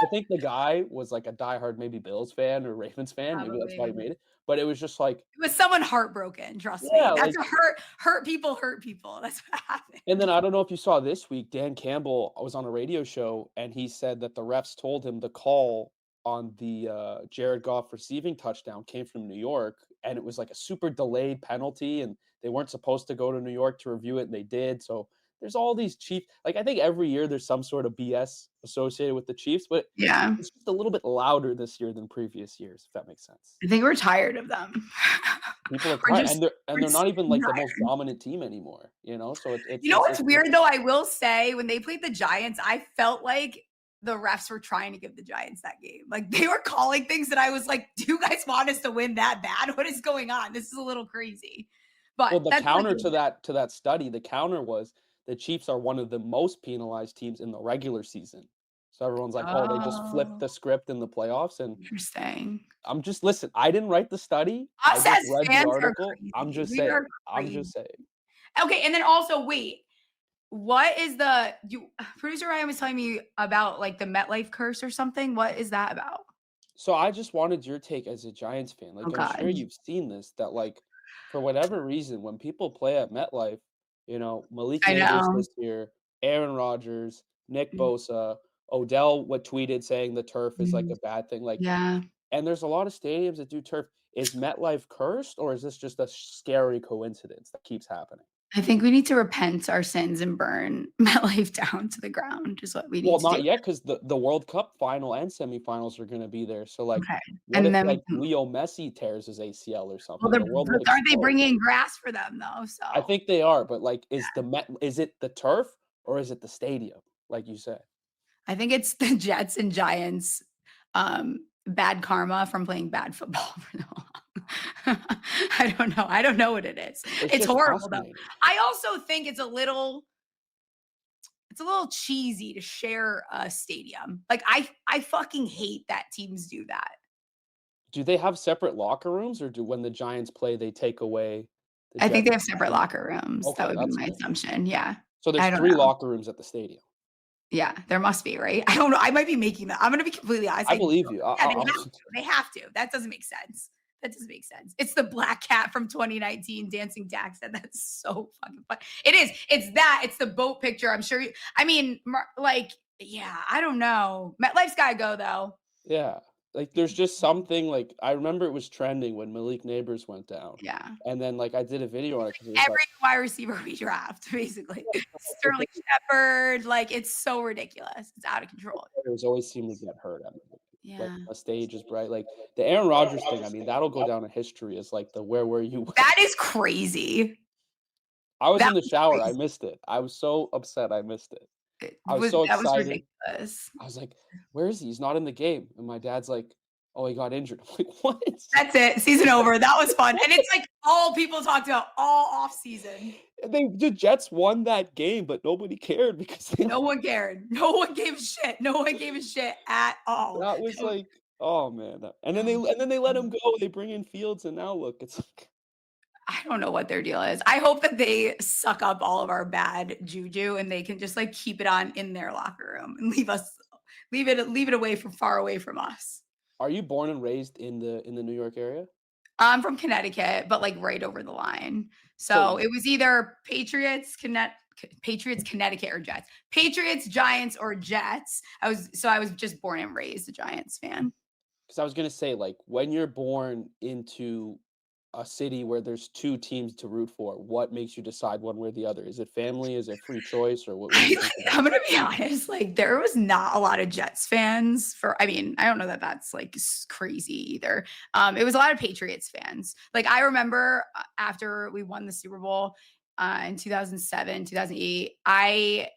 S3: I think the guy was like a diehard maybe Bills fan or Ravens fan. Maybe that's why he
S1: probably.
S3: made it. But it was just like,
S1: It was someone heartbroken, trust me.
S3: yeah,
S1: That's
S3: like,
S1: a hurt people hurt people. That's what happened.
S3: and then I don't know if you saw this week, Dan Campbell was on a radio show and he said that the refs told him the call on the Jared Goff receiving touchdown came from New York, and it was like a super delayed penalty, and they weren't supposed to go to New York to review it, and they did. So there's all these Chiefs. Like, I think every year there's some sort of BS associated with the Chiefs, but
S1: Yeah.
S3: it's just a little bit louder this year than previous years, if that makes sense.
S1: I think we're tired of them.
S3: People are
S1: We're
S3: tired,
S1: just
S3: and they're not even like the
S1: tired.
S3: most dominant team anymore, you know? So
S1: You know what's
S3: it's
S1: weird though? I will say when they played the Giants, I felt like the refs were trying to give the Giants that game. Like they were calling things that I was like, do you guys want us to win that bad? What is going on? This is a little crazy. But
S3: well, the
S1: that's
S3: counter
S1: like,
S3: to that study, the counter was the Chiefs are one of the most penalized teams in the regular season. So everyone's like, "Oh, they just flipped
S1: oh,
S3: the script in the playoffs." And
S1: interesting.
S3: I'm just listen, I didn't write the study. I
S1: Us
S3: just
S1: as
S3: read the
S1: fans are
S3: article. I'm
S1: crazy.
S3: just
S1: We
S3: saying.
S1: are
S3: I'm
S1: crazy.
S3: just saying.
S1: Okay, and then also wait, what is the you producer Ryan was telling me about like the MetLife curse or something? What is that about?
S3: So I just wanted your take as a Giants fan.
S1: Oh
S3: Like, I'm sure
S1: God.
S3: you've seen this, that like for whatever reason, when people play at MetLife, you know, Malik
S1: I
S3: Neighbors
S1: know.
S3: this year, Aaron Rodgers, Nick
S1: Mm,
S3: Bosa, Odell what tweeted saying the turf is like
S1: mm,
S3: a bad thing. Like,
S1: yeah.
S3: and there's a lot of stadiums that do turf. Is MetLife cursed, or is this just a scary coincidence that keeps happening?
S1: I think we need to repent our sins and burn MetLife down to the ground is what we need
S3: Well,
S1: to do.
S3: not yet, because the World Cup final and semifinals are gonna be there. So, like,
S1: Okay.
S3: what
S1: And
S3: if,
S1: then we
S3: like,
S1: can
S3: Leo Messi tears his ACL or
S1: well,
S3: something?
S1: they're
S3: The world
S1: but
S3: would
S1: aren't they
S3: explode.
S1: bringing grass for them though?
S3: I
S1: So,
S3: think they are, but, like,
S1: yeah.
S3: is it the turf or is it the stadium, like you said?
S1: I think it's the Jets and Giants, bad karma from playing bad football for so long. I don't know. I don't know what it is.
S3: It's
S1: It's
S3: just
S1: horrible though.
S3: fascinating.
S1: I also think it's a little cheesy to share a stadium. Like I fucking hate that teams do that.
S3: Do they have separate locker rooms, or do when the Giants play, they take away the
S1: I think
S3: Jets?
S1: they have separate locker rooms. That
S3: Okay,
S1: would be
S3: that's
S1: my
S3: good.
S1: assumption. Yeah.
S3: So there's
S1: I don't
S3: 3
S1: know.
S3: locker rooms at the stadium.
S1: Yeah, there must be, right? I don't know. I might be making that. I'm gonna be completely honest.
S3: I
S1: I don't.
S3: believe you.
S1: Yeah, they
S3: I'll
S1: have to. They have to. That doesn't make sense. That doesn't make sense. It's the black cat from 2019 dancing Daxon. That's so fucking fun. It is. It's that. It's the boat picture. I'm sure. I mean, like, yeah. I don't know. MetLife's gotta go though.
S3: Yeah, like, there's just something, like, I remember it was trending when Malik Neighbors went down,
S1: Yeah.
S3: and then, like, I did a video on it because it was like,
S1: Every wide receiver we draft, basically.
S3: it's
S1: Sterling Shepard. Like, it's so ridiculous. It's out of control.
S3: players always seem to get hurt. I mean, like,
S1: Yeah.
S3: the stage is bright. Like, the Aaron Rodgers thing, I mean, that'll go down in history as, like, the "where were you?"
S1: That is crazy.
S3: I was
S1: That
S3: in the
S1: was
S3: shower, I
S1: crazy.
S3: missed it. I was so upset I missed it.
S1: It
S3: I was
S1: was
S3: so
S1: that was
S3: excited.
S1: ridiculous.
S3: I was like, "Where is he? He's not in the game." And my dad's like, "Oh, he got injured." I'm like, "What?"
S1: That's it. Season over. That was fun. And it's like all people talked about all off season.
S3: The Jets won that game, but nobody cared because they
S1: No one cared. No one gave a shit. No one gave a shit at all.
S3: that was like, oh man. And then they let him go. They bring in Fields, and now look, it's like
S1: I don't know what their deal is. I hope that they suck up all of our bad juju and they can just like keep it on in their locker room and leave it away from far away from us.
S3: are you born and raised in the New York area?
S1: I'm from Connecticut, but like right over the line. So
S3: So
S1: it was either Patriots, Connecticut, or Jets. Patriots, Giants, or Jets. I was just born and raised a Giants fan.
S3: because I was gonna say, like, when you're born into a city where there's 2 teams to root for, what makes you decide one way or the other? Is it family? Is it free choice? Or what do you think it is?
S1: I'm gonna be honest. Like there was not a lot of Jets fans for. I mean, I don't know that that's like crazy either. It was a lot of Patriots fans. Like I remember after we won the Super Bowl in 2007, 2008. I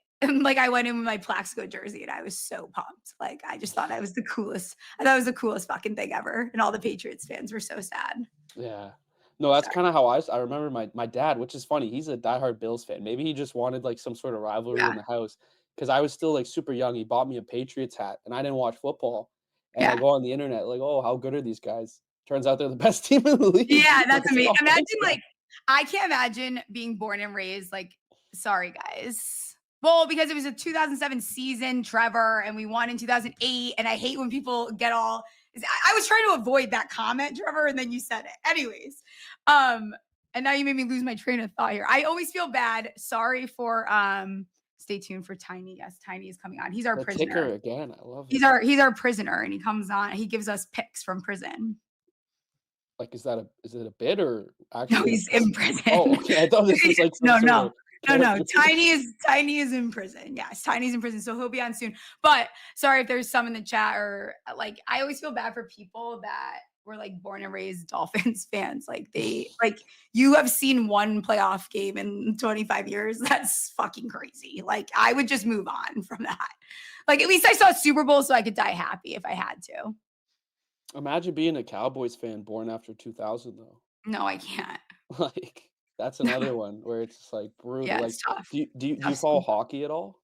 S1: went in with my Plaxico jersey and I was so pumped. Like I just thought I was the coolest. I thought it was the coolest fucking thing ever. And all the Patriots fans were so sad.
S3: Yeah. No, that's
S1: Sorry.
S3: kinda how I remember my dad, which is funny, he's a diehard Bills fan. Maybe he just wanted, like, some sort of rivalry
S1: Yeah.
S3: in the house because I was still, like, super young. He bought me a Patriots hat, and I didn't watch football, and I
S1: Yeah.
S3: go on the internet like, "Oh, how good are these guys?" Turns out they're the best team in the league.
S1: Yeah,
S3: Like,
S1: that's
S3: it's
S1: amazing.
S3: all
S1: Imagine
S3: baseball.
S1: like I can't imagine being born and raised like, sorry guys. Well, because it was a 2007 season, Trevor, and we won in 2008. And I hate when people get all. I was trying to avoid that comment, Trevor, and then you said it. Anyways, and now you made me lose my train of thought here. I always feel bad. Sorry for. Stay tuned for Tiny. Yes, Tiny is coming on. He's our prisoner
S3: ticker again. I love it.
S1: He's our prisoner, and he comes on. He gives us picks from prison.
S3: Like, is it a bit or actually?
S1: No, he's in prison.
S3: Oh, okay. I thought this was like
S1: no. Tiny is in prison. Yes, Tiny's in prison, so he'll be on soon. But sorry if there's some in the chat, or like I always feel bad for people that were like born and raised Dolphins fans. Like you have seen one playoff game in 25 years. That's fucking crazy. Like I would just move on from that. Like at least I saw a Super Bowl, so I could die happy if I had to.
S3: Imagine being a Cowboys fan born after 2000, though.
S1: No, I can't.
S3: Like that's another one where it's just like brutal.
S1: Yeah,
S3: like,
S1: it's tough.
S3: do you follow hockey at all?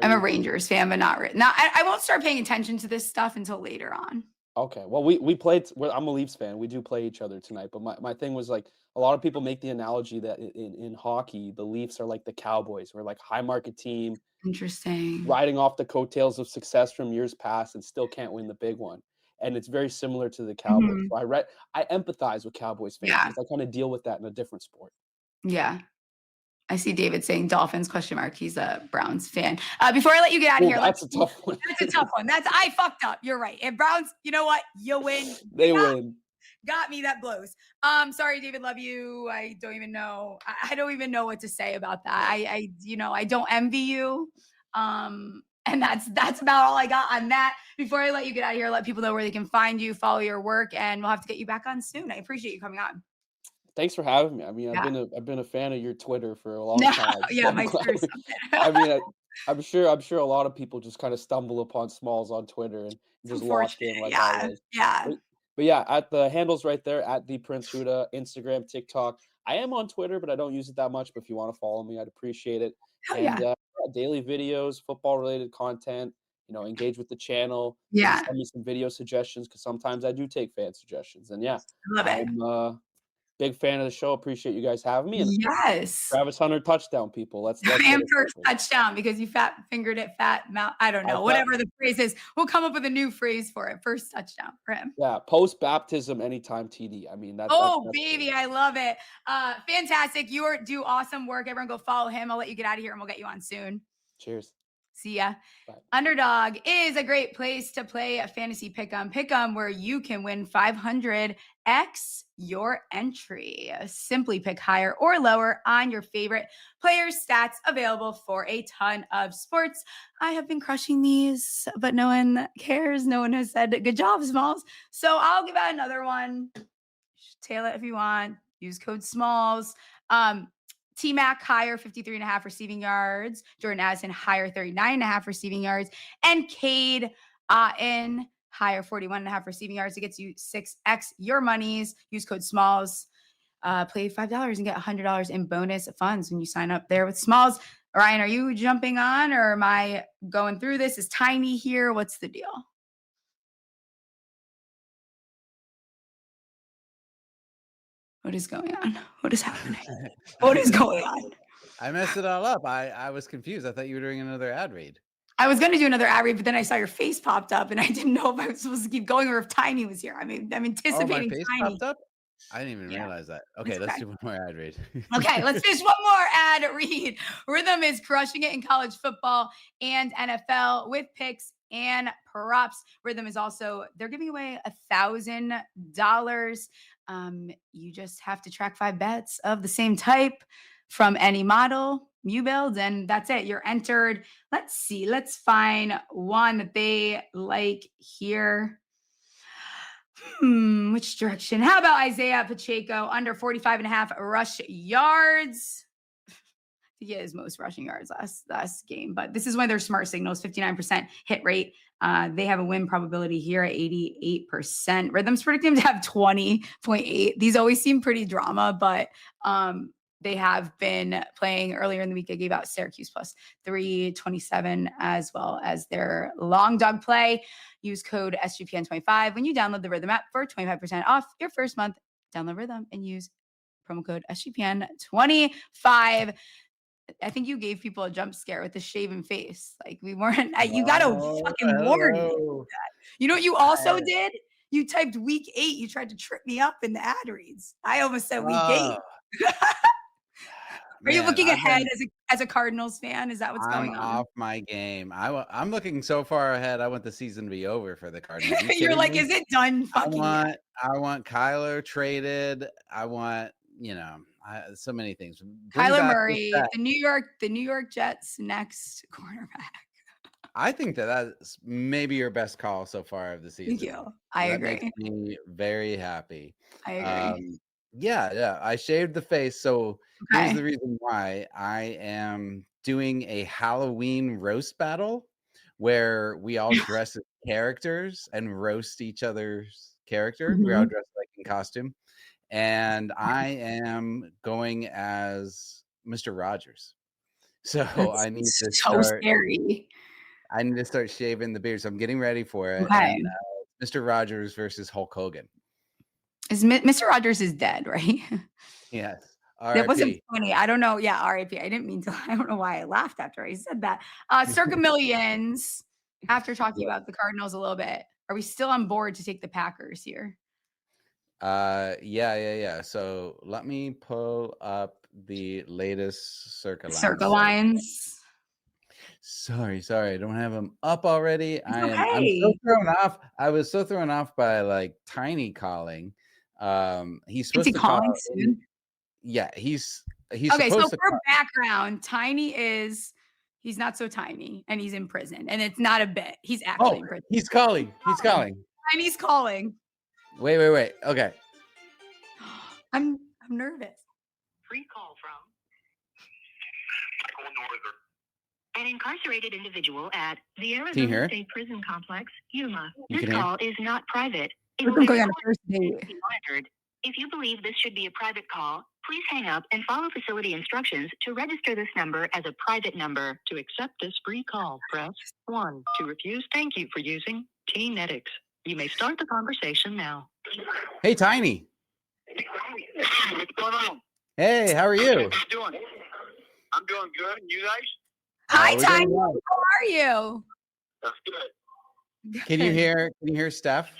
S1: I'm a Rangers fan, but not really. Now I won't start paying attention to this stuff until later on.
S3: Okay, well we played. I'm a Leafs fan. We do play each other tonight. But my thing was like a lot of people make the analogy that in hockey the Leafs are like the Cowboys. We're like high market team.
S1: Interesting.
S3: Riding off the coattails of success from years past and still can't win the big one. And it's very similar to the Cowboys.
S1: Mm-hmm.
S3: So I empathize with Cowboys fans because I kind of deal with that in a different sport.
S1: Yeah. I see David saying Dolphins ? He's a Browns fan. Before I let you get out of here,
S3: that's a tough one.
S1: That's a tough one. I fucked up. You're right. If Browns, you know what? You win.
S3: They win.
S1: Got me. That blows. Sorry, David. Love you. I don't even know. I don't even know what to say about that. I don't envy you. And that's about all I got on that. Before I let you get out of here, let people know where they can find you, follow your work, and we'll have to get you back on soon. I appreciate you coming on.
S3: Thanks for having me. I mean, I've been a fan of your Twitter for a long time.
S1: Yeah,
S3: so
S1: my Twitter's
S3: I mean, I'm sure a lot of people just kind of stumble upon Smalls on Twitter and just lost in like I was.
S1: Yeah.
S3: But yeah, at the handles right there at the Prince Hudda, Instagram, TikTok. I am on Twitter, but I don't use it that much. But if you want to follow me, I'd appreciate it. Daily videos, football related content. Engage with the channel.
S1: Yeah.
S3: Send me some video suggestions because sometimes I do take fan suggestions. And yeah,
S1: love it.
S3: I'm big fan of the show. Appreciate you guys having me. And
S1: yes.
S3: Travis Hunter touchdown, people. Let's
S1: and first touchdown because you fingered it fat mouth. I don't know. Whatever the phrase is. We'll come up with a new phrase for it. First touchdown for him.
S3: Yeah. Post baptism anytime TD. I mean, that's
S1: baby. I love it. Fantastic. You do awesome work. Everyone go follow him. I'll let you get out of here and we'll get you on soon.
S3: Cheers.
S1: See ya.
S3: Bye.
S1: Underdog is a great place to play a fantasy pick'em where you can win 500x your entry. Simply pick higher or lower on your favorite players' stats, available for a ton of sports. I have been crushing these, but no one cares. No one has said good job, Smalls. So I'll give out another one. Tail it if you want. Use code Smalls. T-Mac higher 53.5 receiving yards. Jordan Addison higher 39.5 receiving yards. And Cade Otton higher 41.5 receiving yards. It gets you 6x your monies. Use code Smalls. Play $5 and get $100 in bonus funds when you sign up there with Smalls. Ryan, are you jumping on or am I going through this? Is Tiny here? What's the deal? What is going on? What is happening? What is going on?
S4: I messed it all up. I was confused. I thought you were doing another ad read.
S1: I was going to do another ad read, but then I saw your face popped up and I didn't know if I was supposed to keep going or if Tiny was here. I mean, I'm anticipating
S4: my face
S1: Tiny.
S4: popped up? I didn't even realize that. Okay, let's do one more ad read.
S1: Okay, let's finish one more ad read. Rhythm is crushing it in college football and NFL with picks and props. Rhythm is also, they're giving away $1,000. You just have to track 5 bets of the same type from any model you build, and that's it. You're entered. Let's see. Let's find one that they like here. Which direction? How about Isaiah Pacheco under 45.5 rush yards? He had his most rushing yards last game, but this is one of their smart signals, 59% hit rate. They have a win probability here at 88%. Rhythm's predicting to have 20.8. These always seem pretty drama, but they have been playing earlier in the week. I gave out Syracuse plus 327 as well as their long dog play. Use code SGPN25 when you download the Rhythm app for 25% off your first month. Download Rhythm and use promo code SGPN25. I think you gave people a jump scare with the shaven face. Like we weren't. You got to fucking warn me.
S4: Hello.
S1: You know what you also did? You typed week 8. You tried to trip me up in the ad reads. I almost said week 8. Are you looking ahead as a Cardinals fan? Is that what's going on?
S4: I'm off my game. I'm looking so far ahead. I want the season to be over for the Cardinals.
S1: You're like, is it done? Fucking
S4: I want Kyler traded. I want, so many things.
S1: Kyler Murray, the New York Jets next cornerback.
S4: I think that's maybe your best call so far of the season.
S1: Thank you. I agree.
S4: That makes me very happy.
S1: I agree.
S4: Yeah. I shaved the face. So here's the reason why. I am doing a Halloween roast battle where we all dress as characters and roast each other's character. We're all dressed like in costume. And I am going as Mr. Rogers. So I need to start.
S1: Scary.
S4: I need to start shaving the beard. So I'm getting ready for it.
S1: Okay.
S4: And, Mr. Rogers versus Hulk Hogan.
S1: Mr. Rogers is dead, right?
S4: Yes.
S1: That wasn't funny. I don't know. Yeah, R.I.P. I didn't mean to. I don't know why I laughed after I said that. Circa Millions. After talking about the Cardinals a little bit, are we still on board to take the Packers here?
S4: Yeah. So let me pull up the latest Circa lines.
S1: Circa lines.
S4: Sorry. I don't have them up already. I'm
S1: Okay.
S4: so thrown off. I was so thrown off by like Tiny calling. He's supposed to call
S1: soon.
S4: Yeah, he's
S1: okay. So for background, Tiny he's not so tiny, and he's in prison, and it's not a bit. He's actually in prison.
S4: He's calling.
S1: Tiny's calling.
S4: Wait. Okay.
S1: I'm nervous.
S5: Free call from an incarcerated individual at the Arizona State Prison Complex, Yuma. This call is not private. It will be
S1: going on a first date.
S5: monitored. If you believe this should be a private call, please hang up and follow facility instructions to register this number as a private number. To accept this free call, press 1. To refuse, thank you for using T-Netics. You may start the conversation now.
S4: Hey, Tiny.
S6: What's going on?
S4: Hey, how are you?
S6: How you doing? I'm doing good. And you guys?
S1: Hi, Tiny. How are you?
S6: That's good.
S4: Can you hear Steph?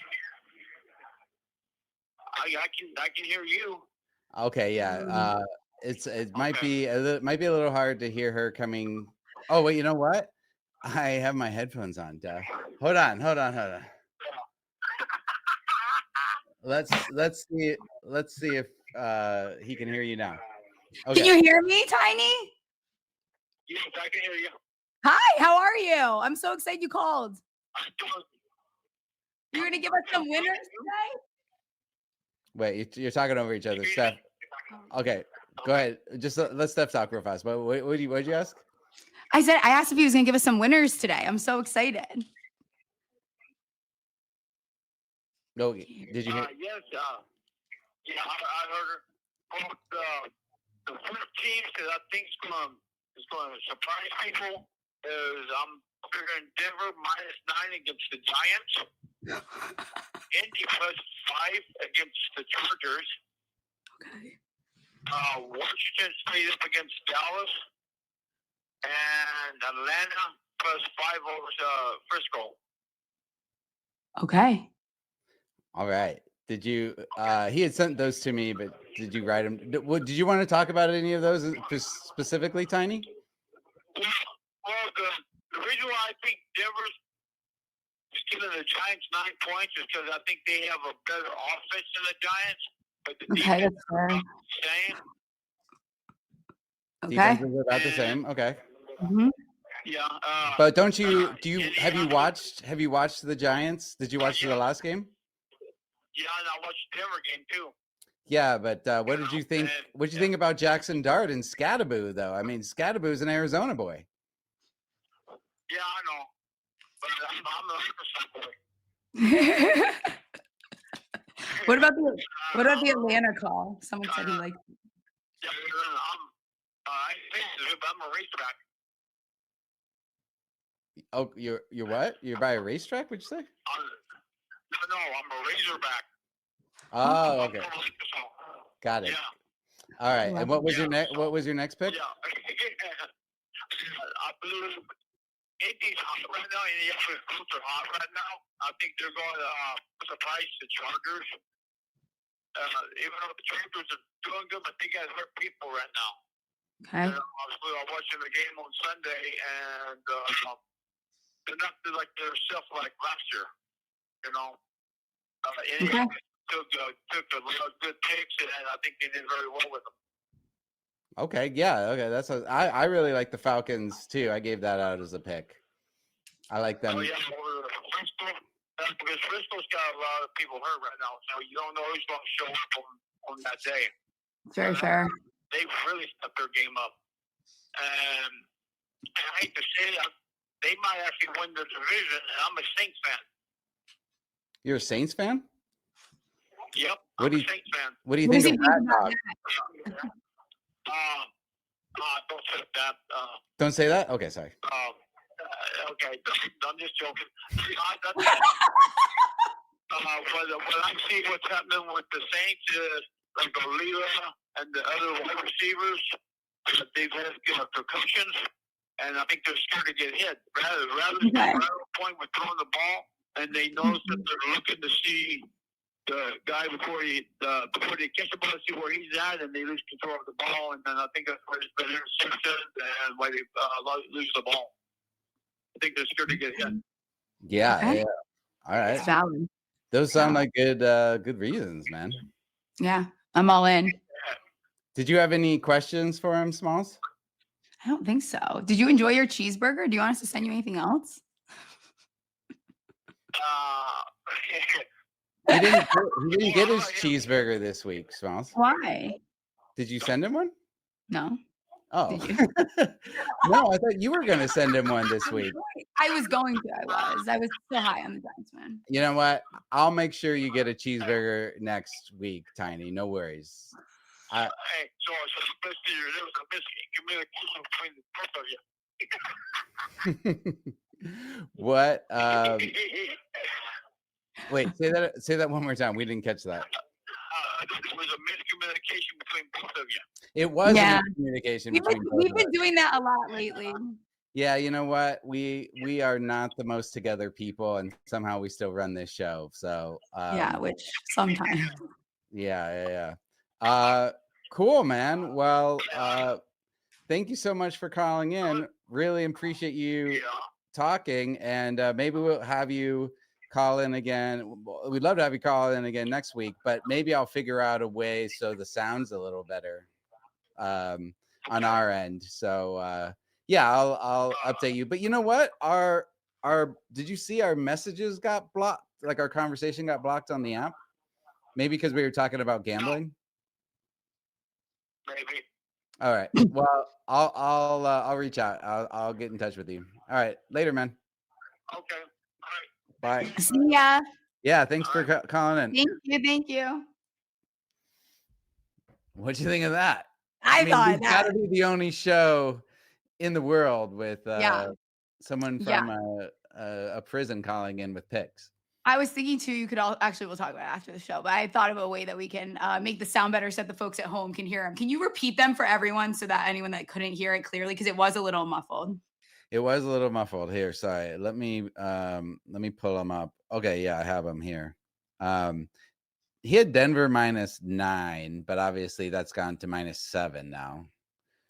S6: I can hear you.
S4: Okay, yeah. It might be a little hard to hear her coming. Oh wait, you know what? I have my headphones on. Hold on. Let's see if he can hear you now. Okay.
S1: Can you hear me, Tiny?
S6: Yes, I can hear you.
S1: Hi, how are you? I'm so excited you called. You're gonna give us some winners today?
S4: Wait, you're talking over each other, Steph. Okay, go ahead. Just let Steph talk real fast. But what did you ask?
S1: I asked if he was gonna give us some winners today. I'm so excited.
S4: No, did you hear?
S6: Yes. I heard her. The first team that I think is going to surprise people is I'm figuring Denver -9 against the Giants. Indy +5 against the Chargers.
S1: Okay.
S6: Washington State up against Dallas. And Atlanta +5 over Frisco.
S1: Okay.
S4: All right. Did you? He had sent those to me, but did you write them? Did you want to talk about any of those specifically, Tiny?
S6: Well, the reason why I think Denver's giving the Giants 9 points is because I think they have a better offense than the Giants. But the defense is about the same.
S1: Okay.
S4: Defense is about the same. Okay.
S1: Mm-hmm.
S6: Yeah.
S4: But have you watched the Giants? Did you watch the last game?
S6: Yeah, and I watched the Denver game too.
S4: Yeah, but what did you think? What did you think about Jackson Dart and Scattaboo, though? I mean, Scattaboo's an Arizona boy.
S6: Yeah, I know. But I'm a boy.
S1: What about the Atlanta call? Someone said he liked it.
S6: Yeah, I'm a racetrack.
S4: Oh, you're what? You're by a racetrack? What'd you say?
S6: No, I'm a Razorback.
S4: Oh, okay. Got it.
S6: Yeah.
S4: All right. And what was your next pick?
S6: Yeah. believe Indy's hot right now, and the Colts are hot right now. I think they're going to surprise the Chargers. Even though the Chargers are doing good, but they got hurt people right now.
S1: Okay.
S6: I was watching the game on Sunday, and they're not like themselves like last year. You know,
S1: Okay.
S6: took a lot of good picks, and I think they did very well with them.
S4: Okay, yeah, okay. I really like the Falcons too. I gave that out as a pick. I like them.
S6: Oh yeah, over Frisco, because Frisco's got a lot of people hurt right now, so you don't know who's going to show up on that day.
S1: Very fair.
S6: They've really stepped their game up, and I hate to say that they might actually win the division. And I'm a Saints fan.
S4: You're a Saints fan?
S6: Yep,
S4: What
S6: I'm
S4: do you
S6: a Saints fan.
S4: What do you
S1: What
S4: think
S1: does
S4: of
S1: he think
S4: Rat
S1: about
S4: Dog?
S6: Don't say that.
S4: Don't say that? Okay, sorry.
S6: Okay, I'm just joking. What I see what's happening with the Saints is like Alila and the other wide receivers, they've had concussions, and I think they're scared to get hit. Rather than get right on point with throwing the ball, and they notice that they're looking to see the guy before they catch the ball, see where he's at, and they lose control of the ball, and then I think that's where it's been interceptions and why they lose the ball. I think they're scared to get hit.
S4: Yeah,
S1: Okay.
S4: yeah. All right.
S1: It's valid.
S4: Those sound like good reasons, man.
S1: Yeah, I'm all in.
S4: Did you have any questions for him, Smalls?
S1: I don't think so. Did you enjoy your cheeseburger? Do you want us to send you anything else?
S4: He didn't get his cheeseburger this week, Smalls.
S1: Why?
S4: Did you send him one?
S1: No.
S4: Oh.
S1: Did you?
S4: No, I thought you were going to send him one this week.
S1: I was going to. I was so high on the Giants, man.
S4: You know what? I'll make sure you get a cheeseburger next week, Tiny. No worries.
S6: Hey, so there was a miscommunication between the both of you.
S4: What? Wait, say that one more time. We didn't catch that.
S6: There was a miscommunication between both of you.
S4: It was
S1: Yeah.
S4: a miscommunication
S1: We've
S4: between both of
S1: been
S4: us.
S1: doing that a lot lately.
S4: Yeah, you know what? We are not the most together people, and somehow we still run this show. So
S1: Yeah, which sometimes.
S4: Yeah. Cool, man. Well, thank you so much for calling in. Really appreciate you talking, and maybe we'll have you call in again. We'd love to have you call in again next week, but maybe I'll figure out a way so the sound's a little better on our end. So yeah, I'll update you. But you know what? Our did you see our messages got blocked? Like our conversation got blocked on the app? Maybe because we were talking about gambling.
S6: Maybe.
S4: All right. Well, I'll reach out. I'll get in touch with you. All right. Later, man.
S6: Okay.
S4: Bye.
S1: See ya.
S4: Yeah. Thanks for calling in.
S1: Thank you.
S4: What'd you think of that?
S1: I thought
S4: we've got to be the only show in the world with someone from a prison calling in with picks.
S1: I was thinking too, you could we'll talk about it after the show, but I thought of a way that we can make the sound better so that the folks at home can hear them. Can you repeat them for everyone so that anyone that couldn't hear it clearly, because it was a little muffled.
S4: It was a little muffled here. Sorry. Let me pull them up. Okay. Yeah, I have them here. He had Denver -9, but obviously that's gone to -7 now.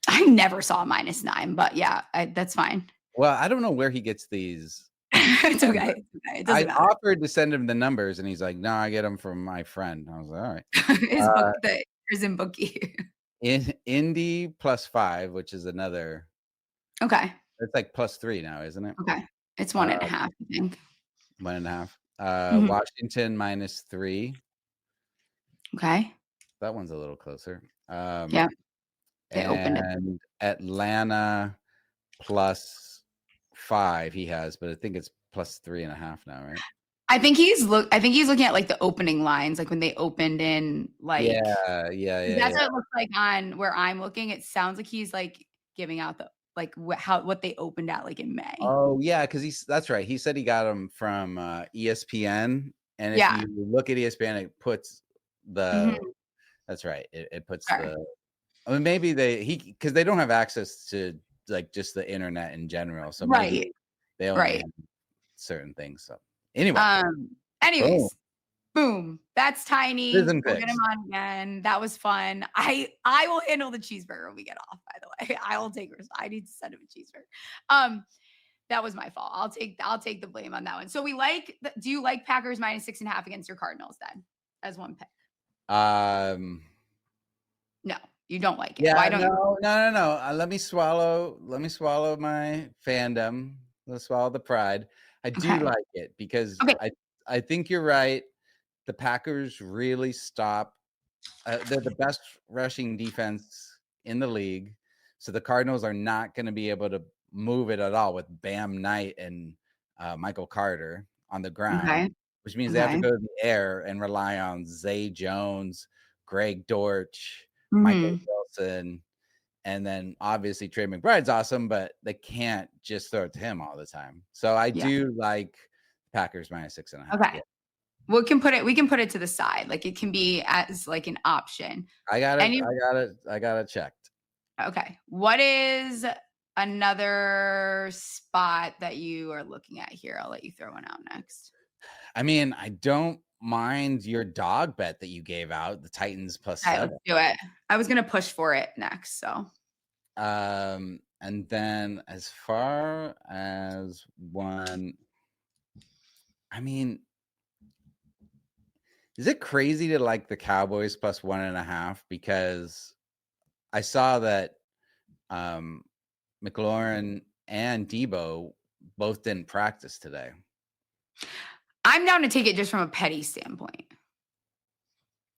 S1: I never saw -9, but yeah, that's fine.
S4: Well, I don't know where he gets these.
S1: It's okay. It doesn't matter.
S4: Offered to send him the numbers, and he's like, "No, I get them from my friend." I was like, "All right."
S1: His book, the prison bookie.
S4: In Indy +5, which is another.
S1: Okay.
S4: It's like +3 now, isn't it?
S1: Okay. It's 1.5, I think.
S4: 1.5. Washington -3.
S1: Okay.
S4: That one's a little closer.
S1: Yeah. They opened it.
S4: And Atlanta +5 he has, but I think it's +3.5 now, right?
S1: I think he's looking at like the opening lines, like when they opened in, like
S4: Yeah.
S1: That's what it looks like on where I'm looking. It sounds like he's like giving out the what they opened at like in May.
S4: Oh yeah, because that's right. He said he got them from ESPN, and if you look at ESPN, it puts the. That's right. It puts the. I mean, maybe because they don't have access to like just the internet in general. So
S1: Right.
S4: maybe they only
S1: Right.
S4: have certain things. So anyway,
S1: anyways, boom. That's Tiny.
S4: Prison
S1: We'll get
S4: picks.
S1: him on again. That was fun. I will handle the cheeseburger when we get off, by the way. I will take I need to send him a cheeseburger. That was my fault. I'll take the blame on that one. So do you like Packers -6.5 against your Cardinals then as one pick? No, you don't like it.
S4: Yeah,
S1: Why don't you?
S4: No. Let me swallow my fandom. Let's swallow the pride. I do
S1: Okay.
S4: like it because
S1: Okay.
S4: I think you're right. The Packers really stop. They're the best rushing defense in the league. So the Cardinals are not going to be able to move it at all with Bam Knight and Michael Carter on the ground,
S1: Okay.
S4: which means they have to go to the air and rely on Zay Jones, Greg Dortch, Michael Wilson, and then obviously Trey McBride's awesome, but they can't just throw it to him all the time. So I do like Packers -6.5.
S1: Okay.
S4: Yeah.
S1: We can put it to the side. Like it can be as like an option.
S4: I got it checked.
S1: Okay. What is another spot that you are looking at here? I'll let you throw one out next.
S4: I mean, I don't mind your dog bet that you gave out, the Titans +7.
S1: Let's do it. I was gonna push for it next. So
S4: and then as far as one, I mean, is it crazy to like the Cowboys +1.5? Because I saw that McLaurin and Debo both didn't practice today.
S1: I'm down to take it just from a petty standpoint.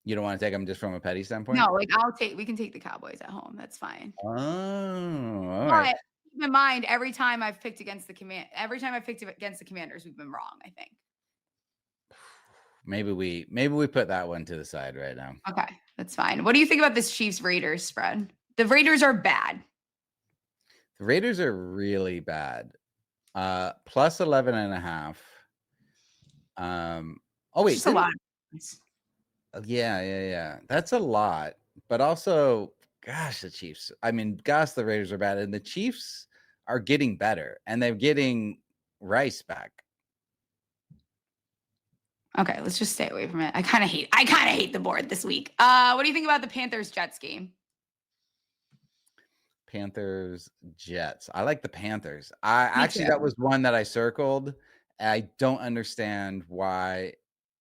S4: You don't want to take them just from a petty standpoint?
S1: No, like we can take the Cowboys at home. That's fine.
S4: Oh, all
S1: But
S4: right.
S1: keep in mind, every time I've picked against the Commanders, we've been wrong, I think.
S4: Maybe we put that one to the side right now.
S1: Okay, that's fine. What do you think about this Chiefs-Raiders spread? The Raiders are bad.
S4: The Raiders are really bad. +11.5. Oh wait,
S1: Just a lot.
S4: Yeah. That's a lot. But also, gosh, the Chiefs. I mean, gosh, the Raiders are bad, and the Chiefs are getting better, and they're getting Rice back.
S1: Okay, let's just stay away from it. I kind of hate the board this week. What do you think about the Panthers-Jets game?
S4: Panthers, Jets. I like the Panthers. That was one that I circled. I don't understand why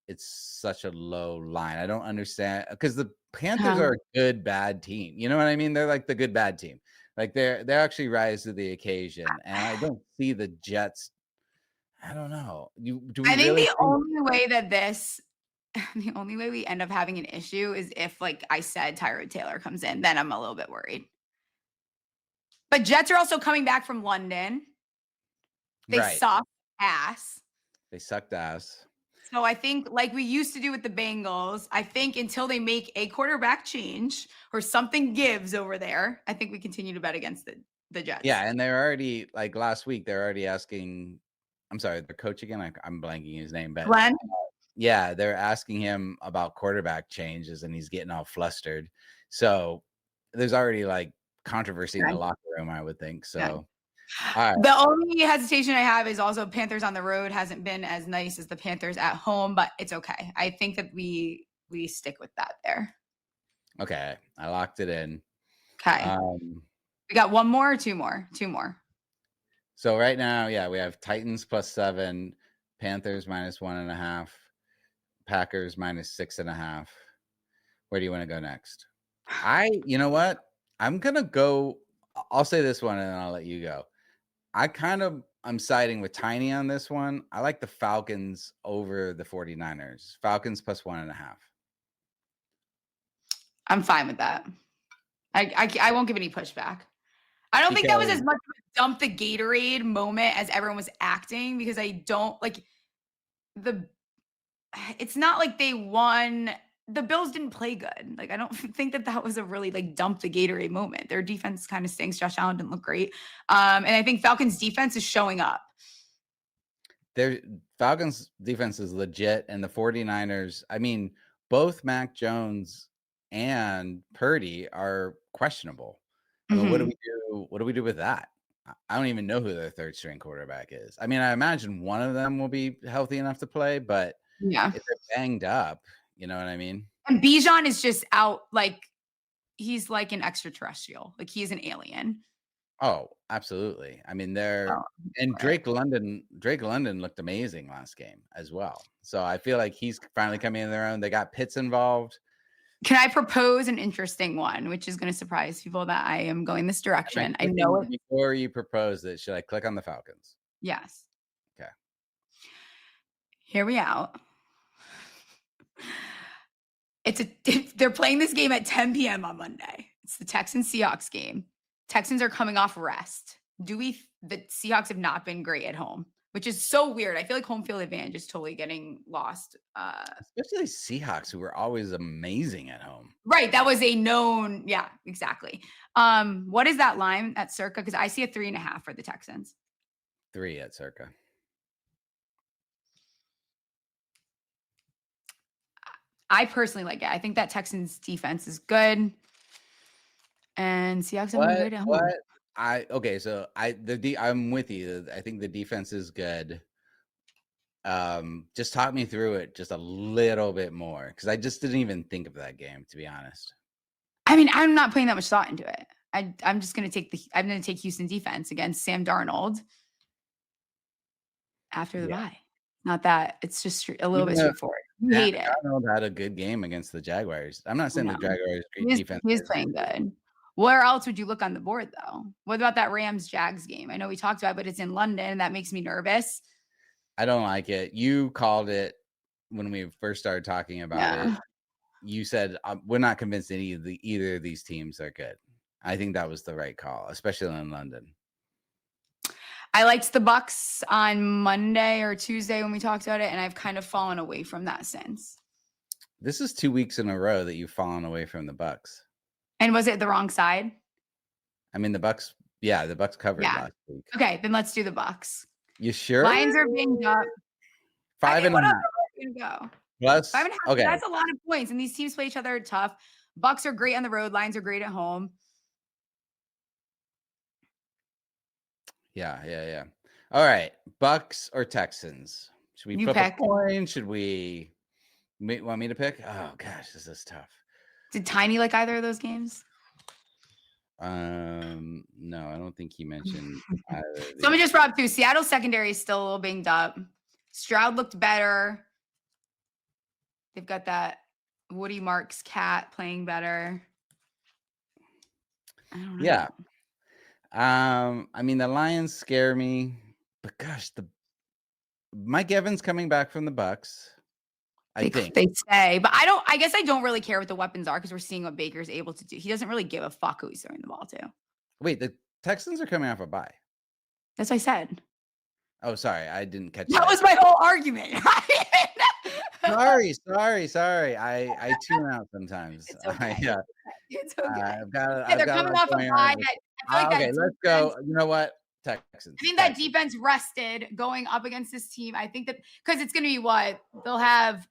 S4: it's such a low line. I don't understand because the Panthers are a good bad team. You know what I mean? They're like the good bad team. Like they actually rise to the occasion, and I don't see the Jets. I don't know.
S1: I think the only way we end up having an issue is if, like I said, Tyrod Taylor comes in. Then I'm a little bit worried. But Jets are also coming back from London. They suck ass.
S4: They sucked ass.
S1: So I think, like we used to do with the Bengals, I think until they make a quarterback change or something gives over there, I think we continue to bet against the Jets.
S4: Yeah, and they're already, like last week, they're already asking, I'm sorry, the coach again, I'm blanking his name, but
S1: Glenn?
S4: Yeah, they're asking him about quarterback changes, and he's getting all flustered. So there's already like controversy in the locker room, I would think. So all right.
S1: The only hesitation I have is also Panthers on the road hasn't been as nice as the Panthers at home, but it's okay. I think that we stick with that there.
S4: Okay, I locked it in.
S1: Okay. We got one more or two more? Two more.
S4: So right now, yeah, we have Titans +7, Panthers -1.5, Packers -6.5. Where do you want to go next? You know what? I'm gonna go. I'll say this one, and then I'll let you go. I'm siding with Tiny on this one. I like the Falcons over the 49ers. Falcons +1.5.
S1: I'm fine with that. I won't give any pushback. I don't think that was as much of a dump the Gatorade moment as everyone was acting, because I don't like it's not like they won. The Bills didn't play good. Like, I don't think that was a really like dump the Gatorade moment. Their defense kind of stinks. Josh Allen didn't look great. And I think Falcons defense is showing up.
S4: Their Falcons defense is legit. And the 49ers, I mean, both Mac Jones and Purdy are questionable. I mean, what do we do with that? I don't even know who their third string quarterback is. I mean, I imagine one of them will be healthy enough to play, but
S1: Yeah.
S4: if they're banged up, you know what I mean?
S1: And Bijan is just out, like, he's like an extraterrestrial. Like, he's an alien.
S4: Oh, absolutely. I mean, and Drake London looked amazing last game as well. So I feel like he's finally coming in their own. They got Pitts involved.
S1: Can I propose an interesting one, which is going to surprise people that I am going this direction? I know it.
S4: Before you propose it, should I click on the Falcons?
S1: Yes.
S4: Okay.
S1: Hear me out. They're playing this game at 10 p.m. on Monday. It's the Texans-Seahawks game. Texans are coming off rest. The Seahawks have not been great at home, which is so weird. I feel like home field advantage is totally getting lost.
S4: Especially Seahawks, who were always amazing at home.
S1: Right. That was a known. Yeah, exactly. What is that line at Circa? Because I see a 3.5 for the Texans.
S4: 3 at Circa.
S1: I personally like it. I think that Texans defense is good. And Seahawks have been good at home.
S4: I'm with you. I think the defense is good. Just talk me through it just a little bit more, because I just didn't even think of that game, to be honest.
S1: I mean, I'm not putting that much thought into it. I'm just going to take Houston defense against Sam Darnold after the bye. Not that it's just a little bit straightforward. You hate it.
S4: Darnold had a good game against the Jaguars. I'm not saying the Jaguars great defense.
S1: He's playing good. Where else would you look on the board, though? What about that Rams-Jags game? I know we talked about it, but it's in London, and that makes me nervous.
S4: I don't like it. You called it when we first started talking about it. You said, we're not convinced either of these teams are good. I think that was the right call, especially in London.
S1: I liked the Bucks on Monday or Tuesday when we talked about it, and I've kind of fallen away from that since.
S4: This is 2 weeks in a row that you've fallen away from the Bucks.
S1: And was it the wrong side?
S4: I mean, the Bucks covered last week.
S1: Okay, then let's do the Bucks.
S4: You sure?
S1: Lions are banged up.
S4: 5.5.
S1: Go.
S4: Plus,
S1: 5.5.
S4: Okay.
S1: That's a lot of points, and these teams play each other tough. Bucks are great on the road. Lions are great at home.
S4: Yeah. All right, Bucks or Texans? Should we flip a coin? Should we want me to pick? Oh gosh, this is tough.
S1: Did Tiny like either of those games?
S4: No, I don't think he mentioned either.
S1: Someone just brought up too. Seattle secondary is still a little banged up. Stroud looked better. They've got that Woody Marks cat playing better. I don't know.
S4: Yeah. I mean, the Lions scare me, but gosh, Mike Evans coming back from the Bucks. I think
S1: they say, but I guess I don't really care what the weapons are, because we're seeing what Baker's able to do. He doesn't really give a fuck who he's throwing the ball to.
S4: Wait, the Texans are coming off a bye.
S1: That's what I said.
S4: Oh, sorry, I didn't catch
S1: that.
S4: That
S1: was my whole argument.
S4: Sorry. I tune out sometimes.
S1: It's okay. It's okay.
S4: They're
S1: coming off a bye.
S4: Okay, let's go. You know what? Texans.
S1: I think that defense rested going up against this team. I think that because it's going to be what they'll have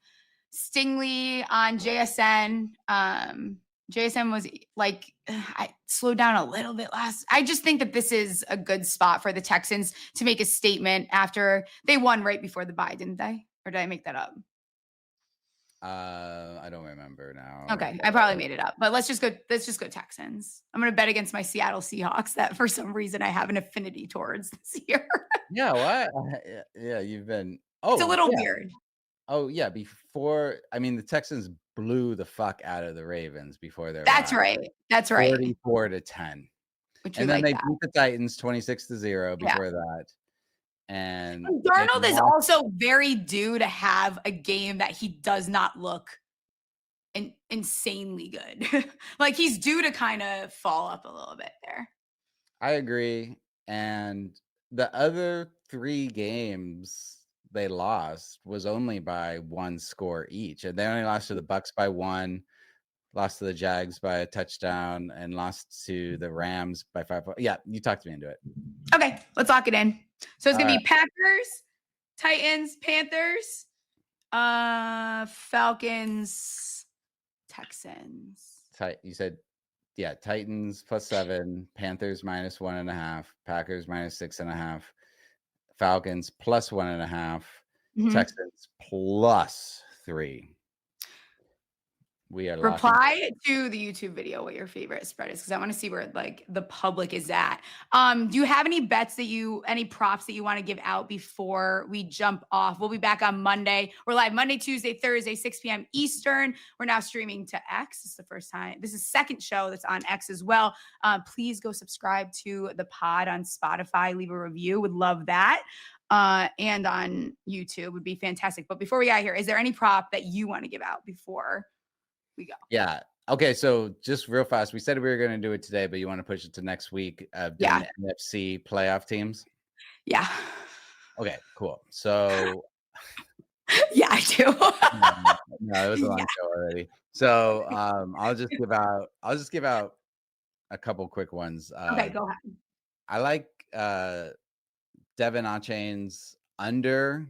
S1: Stingley on JSN. JSN was like, I slowed down a little bit last. I just think that this is a good spot for the Texans to make a statement after they won right before the bye, didn't they? Or did I make that up?
S4: I don't remember now.
S1: Okay, I probably made it up, but let's just go Texans. I'm going to bet against my Seattle Seahawks that for some reason I have an affinity towards this year.
S4: Yeah, what? Yeah, you've been. Oh,
S1: it's a little weird.
S4: Oh yeah, the Texans blew the fuck out of the Ravens before their.
S1: That's right.
S4: 44-10. And then they beat the Titans 26-0 before that. And
S1: Darnold is also very due to have a game that he does not look insanely good. Like he's due to kind of fall up a little bit there.
S4: I agree. And the other 3 games they lost was only by 1 score each. And they only lost to the Bucks by 1, lost to the Jags by a touchdown, and lost to the Rams by 5. Yeah, you talked me into it.
S1: Okay, let's lock it in. So it's going to be Packers, Titans, Panthers, Falcons, Texans.
S4: You said Yeah, Titans +7, Panthers -1.5, Packers -6.5, Falcons +1.5, Texans +3. We are
S1: Reply to the YouTube video what your favorite spread is, because I want to see where like the public is at. Do you have any bets any props that you want to give out before we jump off? We'll be back on Monday. We're live Monday, Tuesday, Thursday, 6 p.m. Eastern. We're now streaming to X. This is the first time. This is second show that's on X as well. Please go subscribe to the pod on Spotify. Leave a review. Would love that. And on YouTube would be fantastic. But before we get out here, is there any prop that you want to give out before we go?
S4: Yeah. Okay. So just real fast, we said we were going to do it today, but you want to push it to next week. Yeah. NFC playoff teams.
S1: Yeah.
S4: Okay. Cool. So.
S1: Yeah, I do.
S4: No, it was a long show already. So I'll just give out a couple quick ones.
S1: Okay, go ahead.
S4: I like Devin Achane's under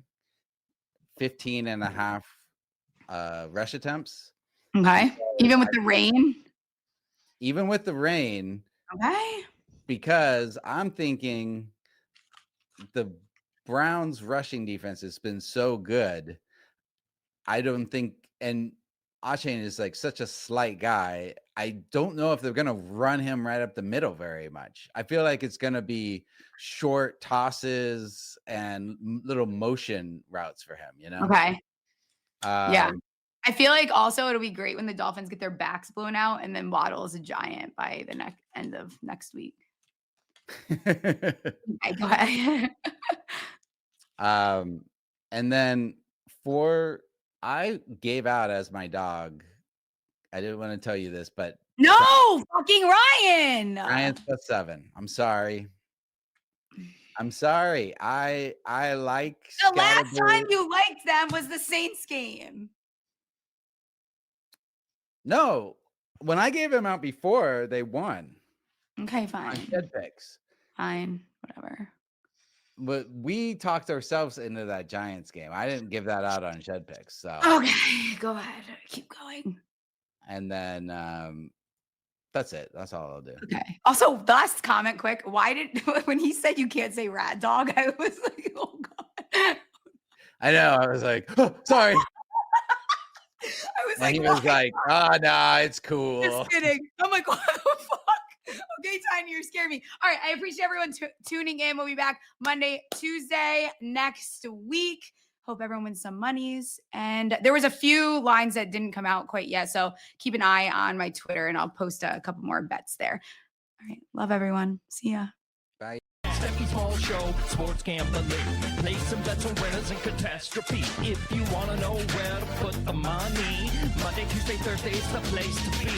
S4: 15.5 rush attempts.
S1: Okay. Even with the rain?
S4: Even with the rain.
S1: Okay.
S4: Because I'm thinking the Browns rushing defense has been so good. I don't think, and Achane is like such a slight guy. I don't know if they're going to run him right up the middle very much. I feel like it's going to be short tosses and little motion routes for him, you know?
S1: Okay. Yeah. I feel like also it'll be great when the Dolphins get their backs blown out and then Waddle is a giant by the end of next week. Okay, go ahead.
S4: And then I gave out as my dog. I didn't want to tell you this, but
S1: no, fucking Ryan.
S4: Ryan's +7. I'm sorry. I like
S1: the last time you liked them was the Saints game.
S4: No, when I gave him out before, they won.
S1: Okay, fine.
S4: On shed picks.
S1: Fine, whatever.
S4: But we talked ourselves into that Giants game. I didn't give that out on shed picks. So
S1: okay, go ahead. Keep going.
S4: And then that's it. That's all I'll do.
S1: Okay. Also, last comment quick. When he said you can't say rat dog, I was like, oh God.
S4: I know. I was like, oh, sorry.
S1: I was
S4: and he was like, oh, no, it's cool.
S1: Just kidding. I'm like, what the fuck? Okay, Tiny, you're scaring me. All right, I appreciate everyone tuning in. We'll be back Monday, Tuesday next week. Hope everyone wins some monies. And there was a few lines that didn't come out quite yet, so keep an eye on my Twitter, and I'll post a couple more bets there. All right, love everyone. See ya.
S4: Bye.
S2: Steffi's Small Show, sports gambling. Play some bets on winners and catastrophe. If you want to know where to put the money, Monday, Tuesday, Thursday is the place to be.